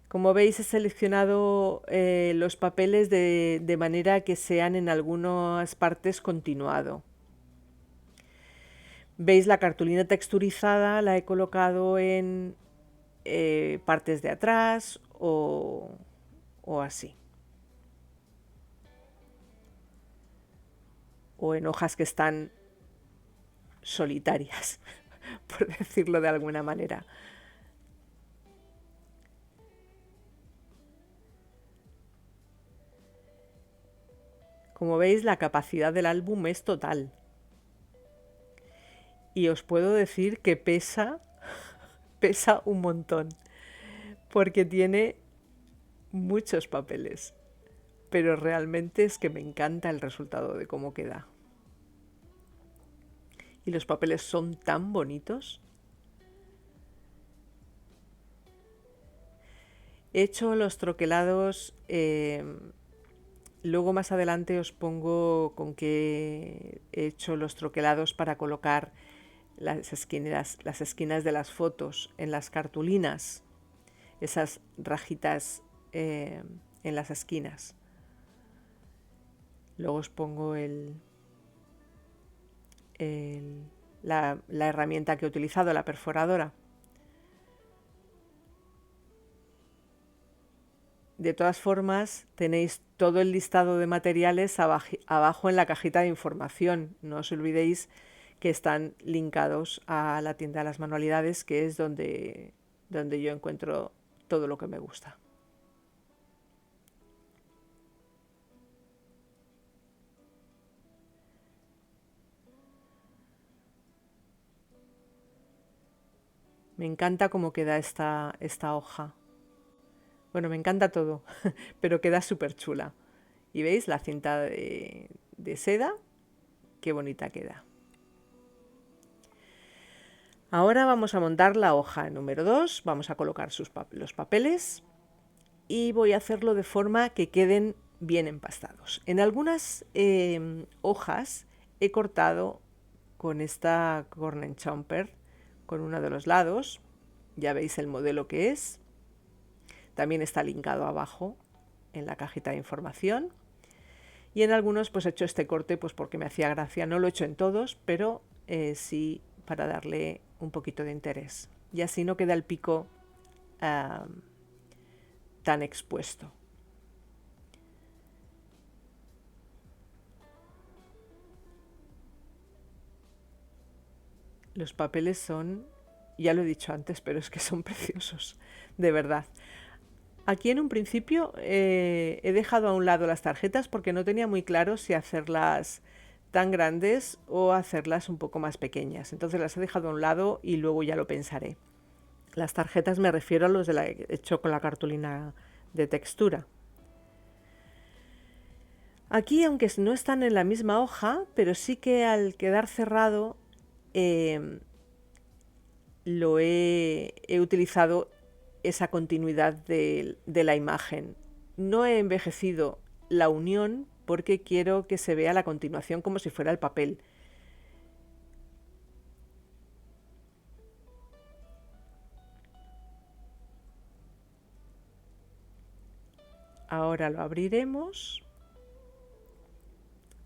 Como veis, he seleccionado los papeles de manera que sean en algunas partes continuado. Veis, la cartulina texturizada la he colocado en partes de atrás o así. O en hojas que están solitarias, por decirlo de alguna manera. Como veis, la capacidad del álbum es total. Y os puedo decir que pesa un montón, porque tiene muchos papeles. Pero realmente es que me encanta el resultado de cómo queda. Y los papeles son tan bonitos. He hecho los troquelados, luego más adelante os pongo con qué he hecho los troquelados para colocar las esquinas de las fotos en las cartulinas, esas rajitas en las esquinas. Luego os pongo la herramienta que he utilizado, la perforadora. De todas formas, tenéis todo el listado de materiales abajo en la cajita de información. No os olvidéis que están linkados a la tienda de las manualidades, que es donde yo encuentro todo lo que me gusta. Me encanta cómo queda esta hoja. Bueno, me encanta todo, pero queda súper chula. Y veis la cinta de seda, qué bonita queda. Ahora vamos a montar la hoja número 2, vamos a colocar los papeles y voy a hacerlo de forma que queden bien empastados. En algunas hojas he cortado con esta Corner Chomper, con uno de los lados, ya veis el modelo que es, también está linkado abajo en la cajita de información. Y en algunos pues he hecho este corte pues porque me hacía gracia, no lo he hecho en todos, pero sí para darle un poquito de interés. Y así no queda el pico tan expuesto. Los papeles son, ya lo he dicho antes, pero es que son preciosos, de verdad. Aquí en un principio he dejado a un lado las tarjetas porque no tenía muy claro si hacerlas tan grandes o hacerlas un poco más pequeñas. Entonces las he dejado a un lado y luego ya lo pensaré. Las tarjetas me refiero a los de la hecho con la cartulina de textura. Aquí, aunque no están en la misma hoja, pero sí que al quedar cerrado he utilizado esa continuidad de la imagen. No he envejecido la unión porque quiero que se vea la continuación como si fuera el papel. Ahora lo abriremos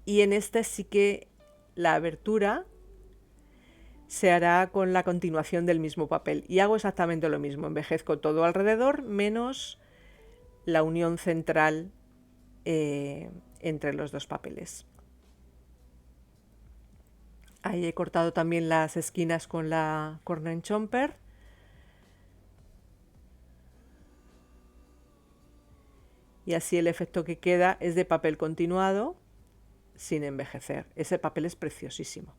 y en este sí que la abertura se hará con la continuación del mismo papel y hago exactamente lo mismo, envejezco todo alrededor menos la unión central entre los dos papeles. Ahí he cortado también las esquinas con la Corner Chomper. Y así el efecto que queda es de papel continuado sin envejecer. Ese papel es preciosísimo.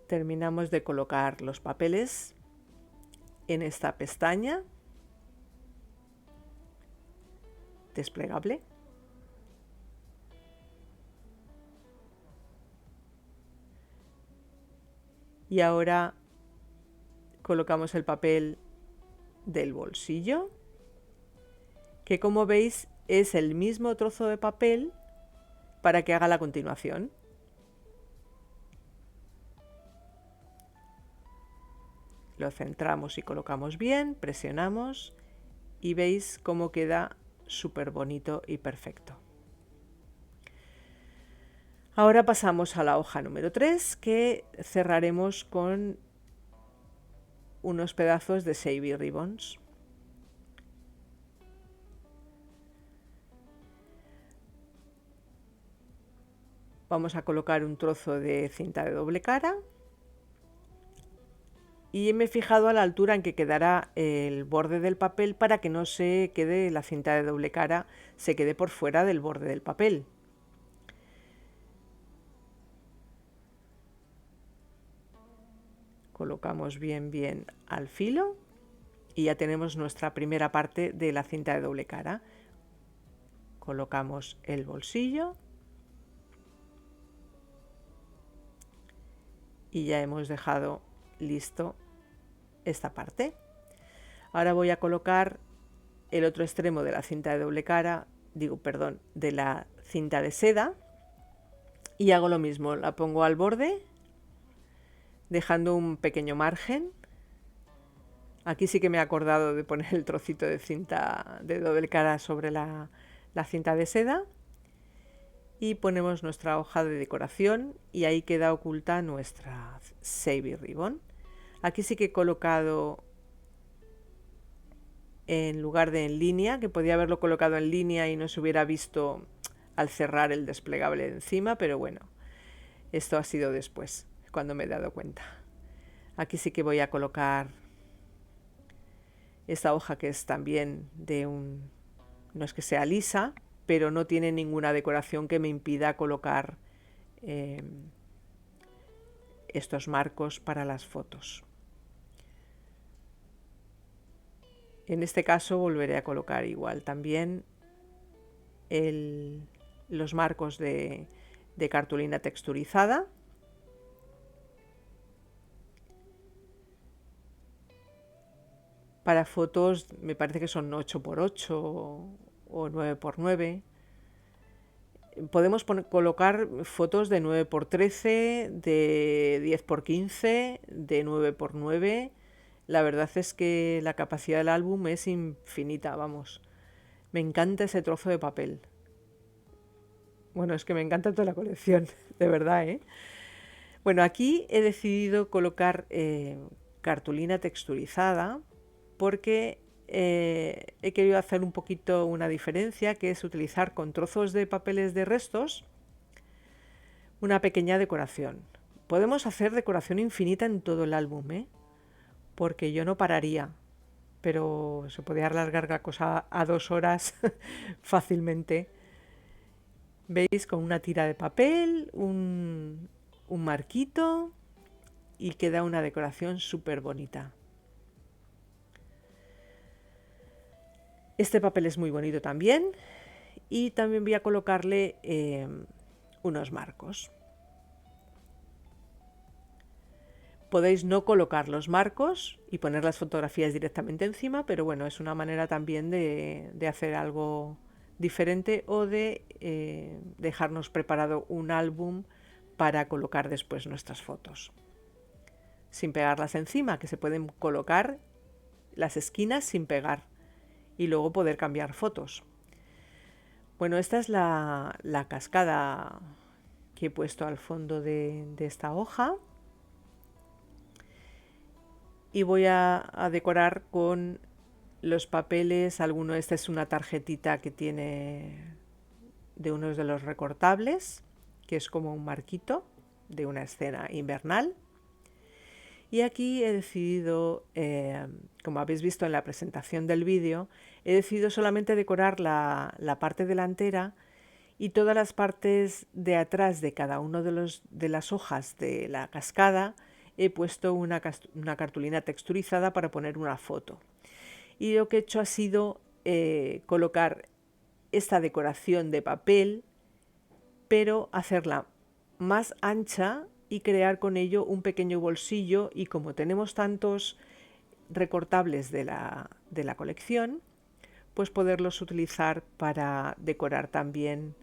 Terminamos de colocar los papeles en esta pestaña desplegable. Y ahora colocamos el papel del bolsillo, que como veis es el mismo trozo de papel para que haga la continuación. Lo centramos y colocamos bien, presionamos y veis cómo queda súper bonito y perfecto. Ahora pasamos a la hoja número 3, que cerraremos con unos pedazos de Savy Ribbons. Vamos a colocar un trozo de cinta de doble cara y me he fijado a la altura en que quedará el borde del papel para que no se quede la cinta de doble cara, se quede por fuera del borde del papel. Colocamos bien al filo y ya tenemos nuestra primera parte de la cinta de doble cara. Colocamos el bolsillo y ya hemos dejado listo esta parte. Ahora voy a colocar el otro extremo de la cinta de doble cara, de la cinta de seda, y hago lo mismo, la pongo al borde dejando un pequeño margen. Aquí sí que me he acordado de poner el trocito de cinta de doble cara sobre la cinta de seda. Y ponemos nuestra hoja de decoración y ahí queda oculta nuestra Savy Ribbon. Aquí sí que he colocado en lugar de en línea, que podía haberlo colocado en línea y no se hubiera visto al cerrar el desplegable de encima, pero bueno, esto ha sido después, cuando me he dado cuenta. Aquí sí que voy a colocar esta hoja, que es también no es que sea lisa, pero no tiene ninguna decoración que me impida colocar estos marcos para las fotos. En este caso volveré a colocar igual también los marcos de cartulina texturizada. Para fotos me parece que son 8×8 o 9×9. Podemos colocar fotos de 9×13, de 10×15, de 9×9. La verdad es que la capacidad del álbum es infinita, vamos. Me encanta ese trozo de papel. Bueno, es que me encanta toda la colección, de verdad, ¿eh? Bueno, aquí he decidido colocar cartulina texturizada porque he querido hacer un poquito una diferencia, que es utilizar con trozos de papeles de restos una pequeña decoración. Podemos hacer decoración infinita en todo el álbum, porque yo no pararía, pero se podría alargar la cosa a 2 horas fácilmente. ¿Veis? Con una tira de papel, un marquito y queda una decoración súper bonita. Este papel es muy bonito también y también voy a colocarle unos marcos. Podéis no colocar los marcos y poner las fotografías directamente encima, pero bueno, es una manera también de hacer algo diferente o de dejarnos preparado un álbum para colocar después nuestras fotos. Sin pegarlas encima, que se pueden colocar las esquinas sin pegar y luego poder cambiar fotos. Bueno, esta es la cascada que he puesto al fondo de esta hoja. Y voy a decorar con los papeles. Esta es una tarjetita que tiene de uno de los recortables, que es como un marquito de una escena invernal. Y aquí he decidido, como habéis visto en la presentación del vídeo, he decidido solamente decorar la parte delantera, y todas las partes de atrás de cada uno de las hojas de la cascada he puesto una cartulina texturizada para poner una foto. Y lo que he hecho ha sido colocar esta decoración de papel, pero hacerla más ancha y crear con ello un pequeño bolsillo, y como tenemos tantos recortables de la colección, pues poderlos utilizar para decorar también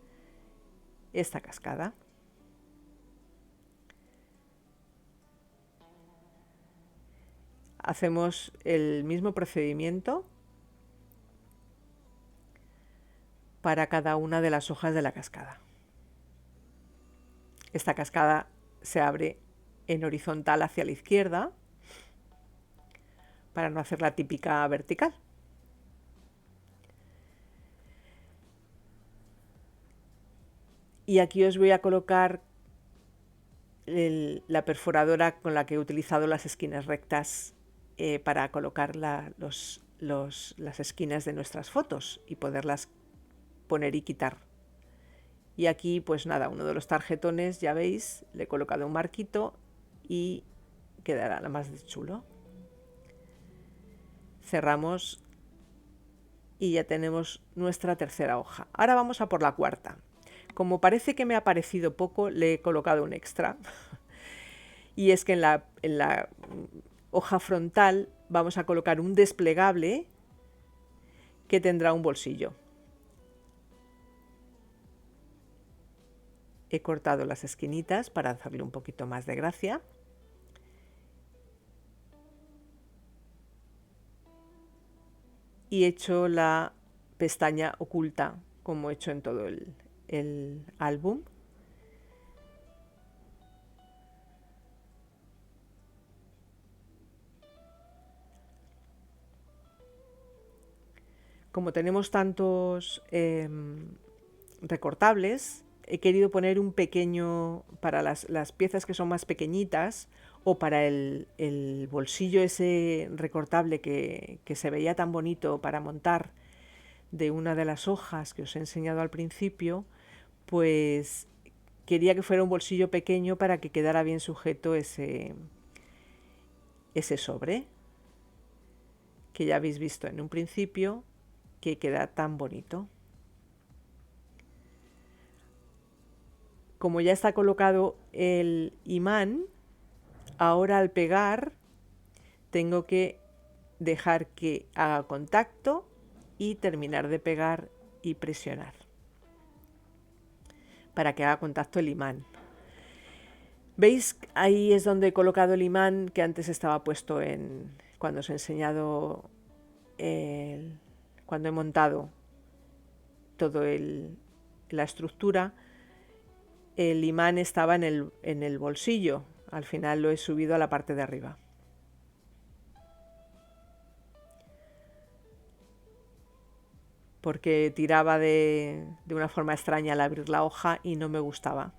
esta cascada. Hacemos el mismo procedimiento para cada una de las hojas de la cascada. Esta cascada se abre en horizontal hacia la izquierda para no hacer la típica vertical. Y aquí os voy a colocar la perforadora con la que he utilizado las esquinas rectas para colocar las esquinas de nuestras fotos y poderlas poner y quitar. Y aquí pues nada, uno de los tarjetones, ya veis, le he colocado un marquito y quedará la más de chulo. Cerramos y ya tenemos nuestra tercera hoja. Ahora vamos a por la cuarta. Como parece que me ha parecido poco, le he colocado un extra. Y es que en la hoja frontal vamos a colocar un desplegable que tendrá un bolsillo. He cortado las esquinitas para hacerle un poquito más de gracia. Y he hecho la pestaña oculta, como he hecho en todo el álbum. Como tenemos tantos recortables, he querido poner un pequeño, para las piezas que son más pequeñitas, o para el bolsillo ese recortable que se veía tan bonito para montar de una de las hojas que os he enseñado al principio, pues quería que fuera un bolsillo pequeño para que quedara bien sujeto ese sobre, que ya habéis visto en un principio que queda tan bonito. Como ya está colocado el imán, ahora al pegar tengo que dejar que haga contacto y terminar de pegar y presionar para que haga contacto el imán. ¿Veis? Ahí es donde he colocado el imán que antes estaba puesto cuando os he enseñado cuando he montado todo la estructura. El imán estaba en el bolsillo. Al final lo he subido a la parte de arriba. Porque tiraba de una forma extraña al abrir la hoja y no me gustaba.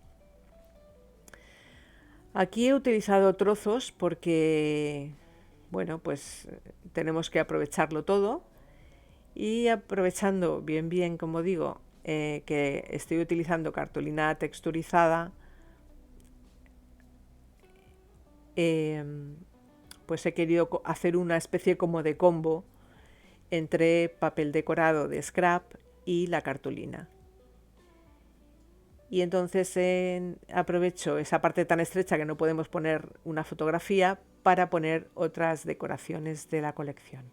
Aquí he utilizado trozos porque, bueno, pues tenemos que aprovecharlo todo. Y aprovechando bien, como digo, que estoy utilizando cartulina texturizada, pues he querido hacer una especie como de combo entre papel decorado de scrap y la cartulina. Y entonces aprovecho esa parte tan estrecha que no podemos poner una fotografía para poner otras decoraciones de la colección.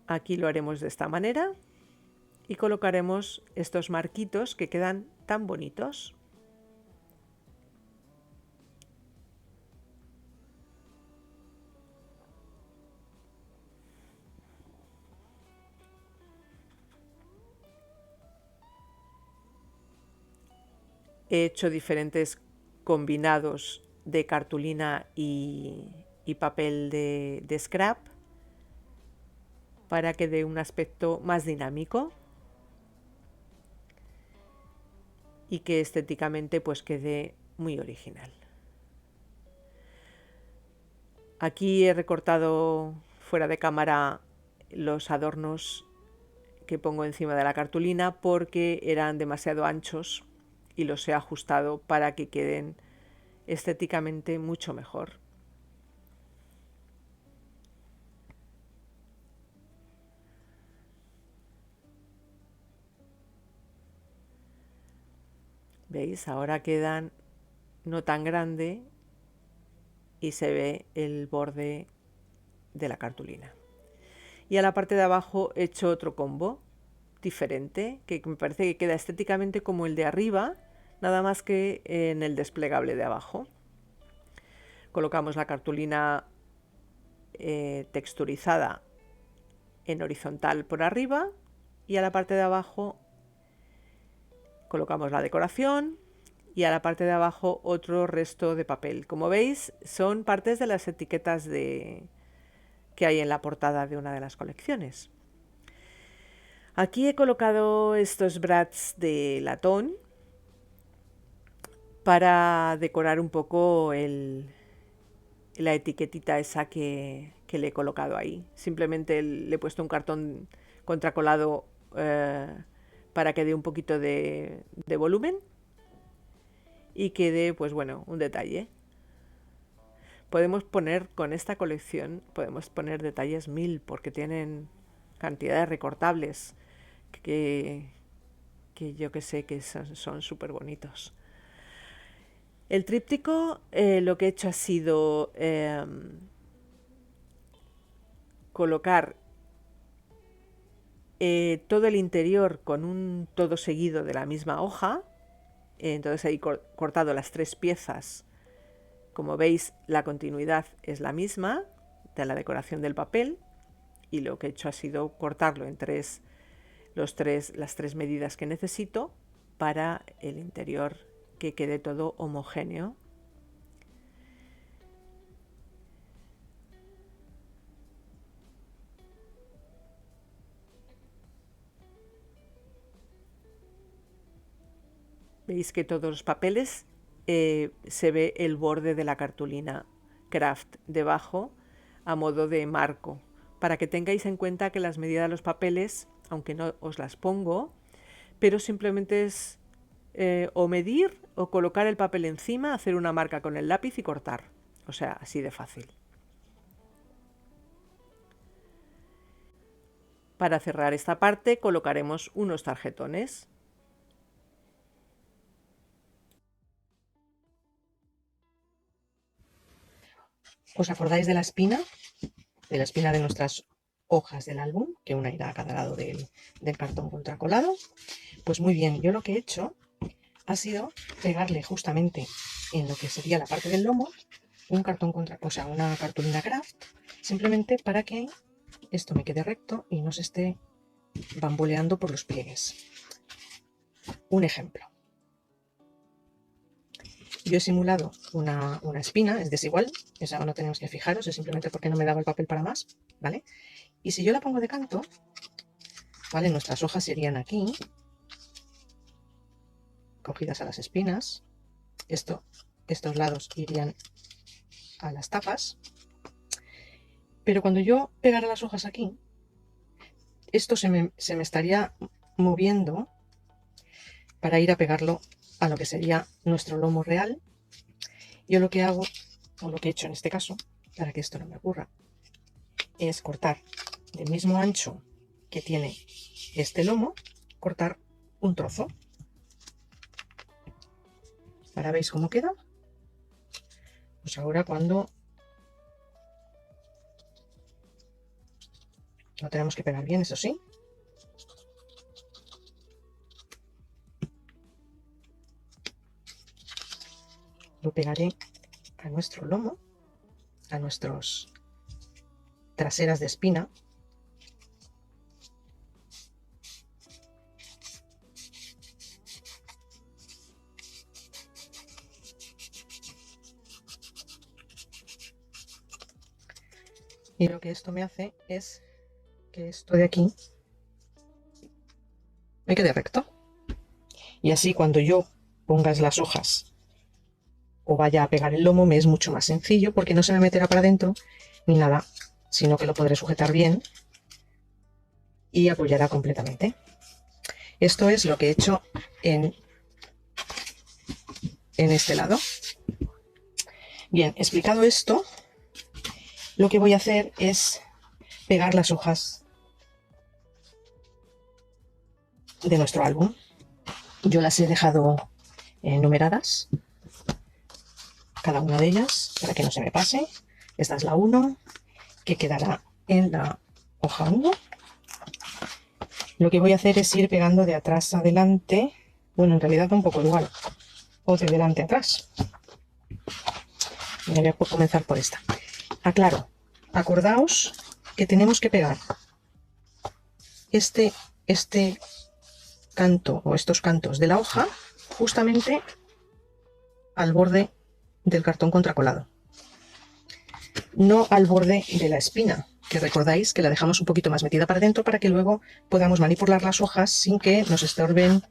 Aquí lo haremos de esta manera y colocaremos estos marquitos que quedan tan bonitos. He hecho diferentes combinados de cartulina y papel de scrap. para que dé un aspecto más dinámico y que estéticamente pues quede muy original. Aquí he recortado fuera de cámara los adornos que pongo encima de la cartulina porque eran demasiado anchos y los he ajustado para que queden estéticamente mucho mejor. ¿Veis? Ahora quedan no tan grande y se ve el borde de la cartulina. Y a la parte de abajo he hecho otro combo diferente que me parece que queda estéticamente como el de arriba, nada más que en el desplegable de abajo. Colocamos la cartulina texturizada en horizontal por arriba y a la parte de abajo colocamos la decoración y a la parte de abajo otro resto de papel. Como veis, son partes de las etiquetas que hay en la portada de una de las colecciones. Aquí he colocado estos brads de latón para decorar un poco la etiquetita esa que le he colocado ahí. Simplemente le he puesto un cartón contracolado para que dé un poquito de volumen y que dé, pues bueno, un detalle. Podemos poner con esta colección, podemos poner detalles 1000 porque tienen cantidades recortables que yo que sé que son súper bonitos. El tríptico lo que he hecho ha sido colocar todo el interior con un todo seguido de la misma hoja. Entonces he cortado las 3 piezas. Como veis, la continuidad es la misma de la decoración del papel y lo que he hecho ha sido cortarlo en las 3 medidas que necesito para el interior que quede todo homogéneo. Veis que todos los papeles se ve el borde de la cartulina Craft debajo a modo de marco, para que tengáis en cuenta que las medidas de los papeles, aunque no os las pongo, pero simplemente es o medir o colocar el papel encima, hacer una marca con el lápiz y cortar. O sea, así de fácil. Para cerrar esta parte colocaremos unos tarjetones. ¿Os acordáis de la espina? De la espina de nuestras hojas del álbum, que una irá a cada lado del cartón contracolado. Pues muy bien, yo lo que he hecho ha sido pegarle justamente en lo que sería la parte del lomo un cartón una cartulina craft, simplemente para que esto me quede recto y no se esté bamboleando por los pliegues. Un ejemplo. Yo he simulado una espina, es desigual, esa no tenemos que fijaros, es simplemente porque no me daba el papel para más, ¿vale? Y si yo la pongo de canto, ¿vale? Nuestras hojas serían aquí, cogidas a las espinas. Estos lados irían a las tapas. Pero cuando yo pegara las hojas aquí, esto se me estaría moviendo para ir a pegarlo a lo que sería nuestro lomo real. Yo lo que hago, o lo que he hecho en este caso, para que esto no me ocurra, es cortar del mismo ancho que tiene este lomo, cortar un trozo. Ahora veis cómo queda. Pues ahora cuando lo tenemos que pegar bien, eso sí. Lo pegaré a nuestro lomo, a nuestras traseras de espina. Y lo que esto me hace es que esto de aquí me quede recto. Y así cuando yo pongas las hojas o vaya a pegar el lomo me es mucho más sencillo porque no se me meterá para adentro ni nada, sino que lo podré sujetar bien y apoyará completamente. Esto es lo que he hecho en este lado. Bien, explicado esto, lo que voy a hacer es pegar las hojas de nuestro álbum. Yo las he dejado numeradas, cada una de ellas, para que no se me pase. Esta es la 1, que quedará en la hoja 1. Lo que voy a hacer es ir pegando de atrás a adelante, bueno, en realidad un poco igual, o de delante a atrás. Voy a comenzar por esta. Aclaro, acordaos que tenemos que pegar este canto o estos cantos de la hoja justamente al borde del cartón contracolado, no al borde de la espina, que recordáis que la dejamos un poquito más metida para adentro para que luego podamos manipular las hojas sin que nos estorben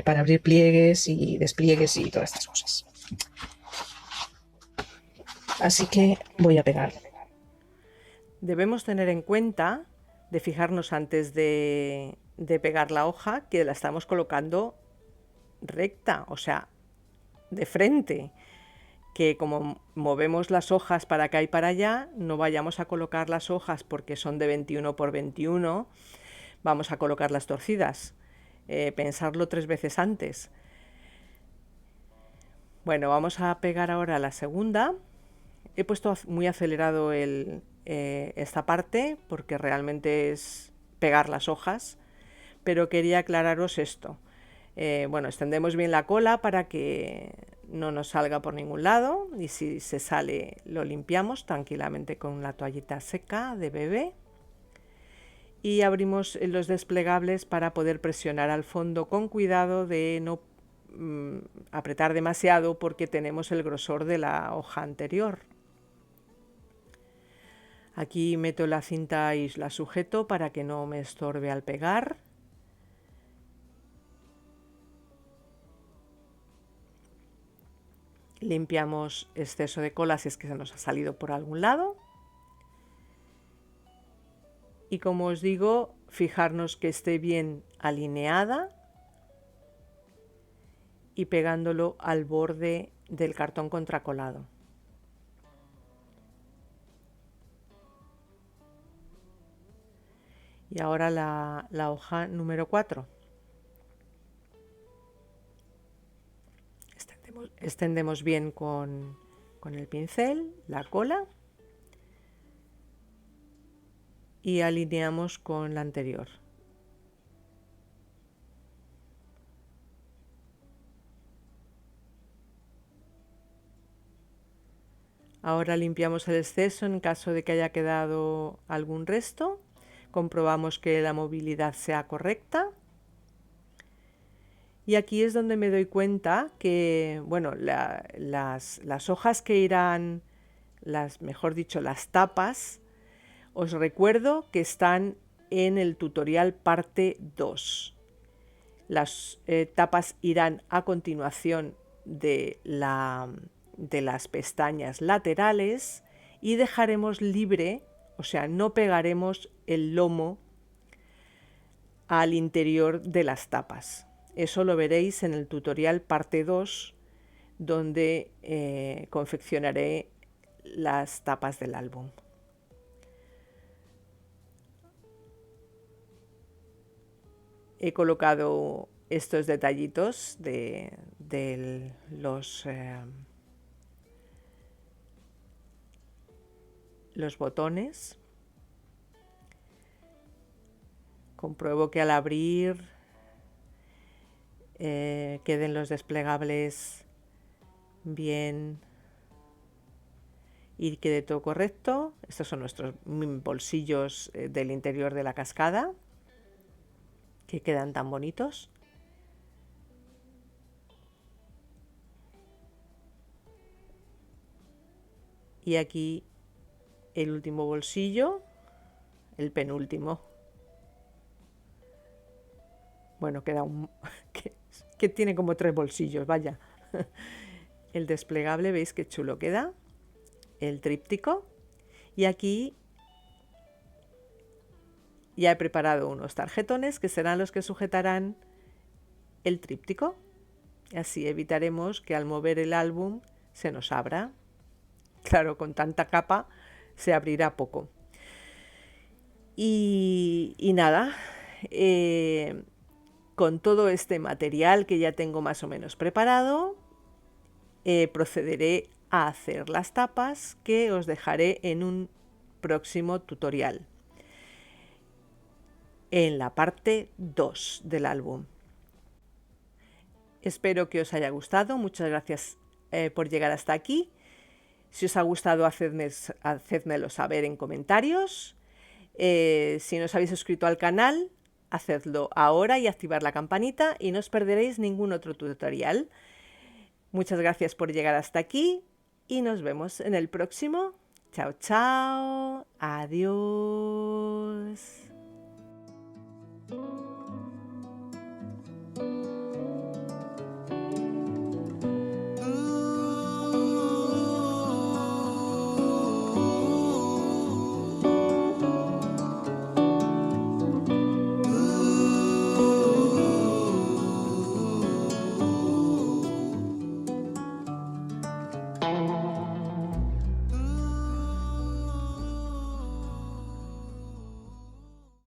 para abrir pliegues y despliegues y todas estas cosas. Así que voy a pegar. Debemos tener en cuenta de fijarnos antes de pegar la hoja que la estamos colocando recta, o sea, de frente, que como movemos las hojas para acá y para allá, no vayamos a colocar las hojas porque son de 21 por 21, vamos a colocarlas torcidas. Pensarlo 3 veces antes. Bueno, vamos a pegar ahora la segunda. He puesto muy acelerado esta parte porque realmente es pegar las hojas, pero quería aclararos esto. Bueno, extendemos bien la cola para que no nos salga por ningún lado y si se sale lo limpiamos tranquilamente con la toallita seca de bebé y abrimos los desplegables para poder presionar al fondo con cuidado de no apretar demasiado porque tenemos el grosor de la hoja anterior. Aquí meto la cinta y la sujeto para que no me estorbe al pegar. Limpiamos exceso de cola si es que se nos ha salido por algún lado. Y como os digo, fijarnos que esté bien alineada y pegándolo al borde del cartón contracolado. Y ahora la hoja número 4. Extendemos bien con el pincel la cola y alineamos con la anterior. Ahora limpiamos el exceso en caso de que haya quedado algún resto. Comprobamos que la movilidad sea correcta. Y aquí es donde me doy cuenta que, bueno, las hojas que irán, mejor dicho, las tapas, os recuerdo que están en el tutorial parte 2. Las tapas irán a continuación de las pestañas laterales y dejaremos libre, o sea, no pegaremos el lomo al interior de las tapas. Eso lo veréis en el tutorial parte 2, donde confeccionaré las tapas del álbum. He colocado estos detallitos de los botones. Compruebo que al abrir queden los desplegables bien y quede todo correcto. Estos son nuestros bolsillos del interior de la cascada, que quedan tan bonitos. Y aquí el último bolsillo, el penúltimo. Bueno, queda un... que tiene como 3 bolsillos, vaya. El desplegable, ¿veis qué chulo queda? El tríptico. Y aquí ya he preparado unos tarjetones que serán los que sujetarán el tríptico. Así evitaremos que al mover el álbum se nos abra. Claro, con tanta capa se abrirá poco. Y nada, con todo este material que ya tengo más o menos preparado, procederé a hacer las tapas que os dejaré en un próximo tutorial, en la parte 2 del álbum. Espero que os haya gustado. Muchas gracias por llegar hasta aquí. Si os ha gustado, hacedmelo saber en comentarios. Si no os habéis suscrito al canal, hacedlo ahora y activar la campanita y no os perderéis ningún otro tutorial. Muchas gracias por llegar hasta aquí y nos vemos en el próximo. Chao, chao. Adiós.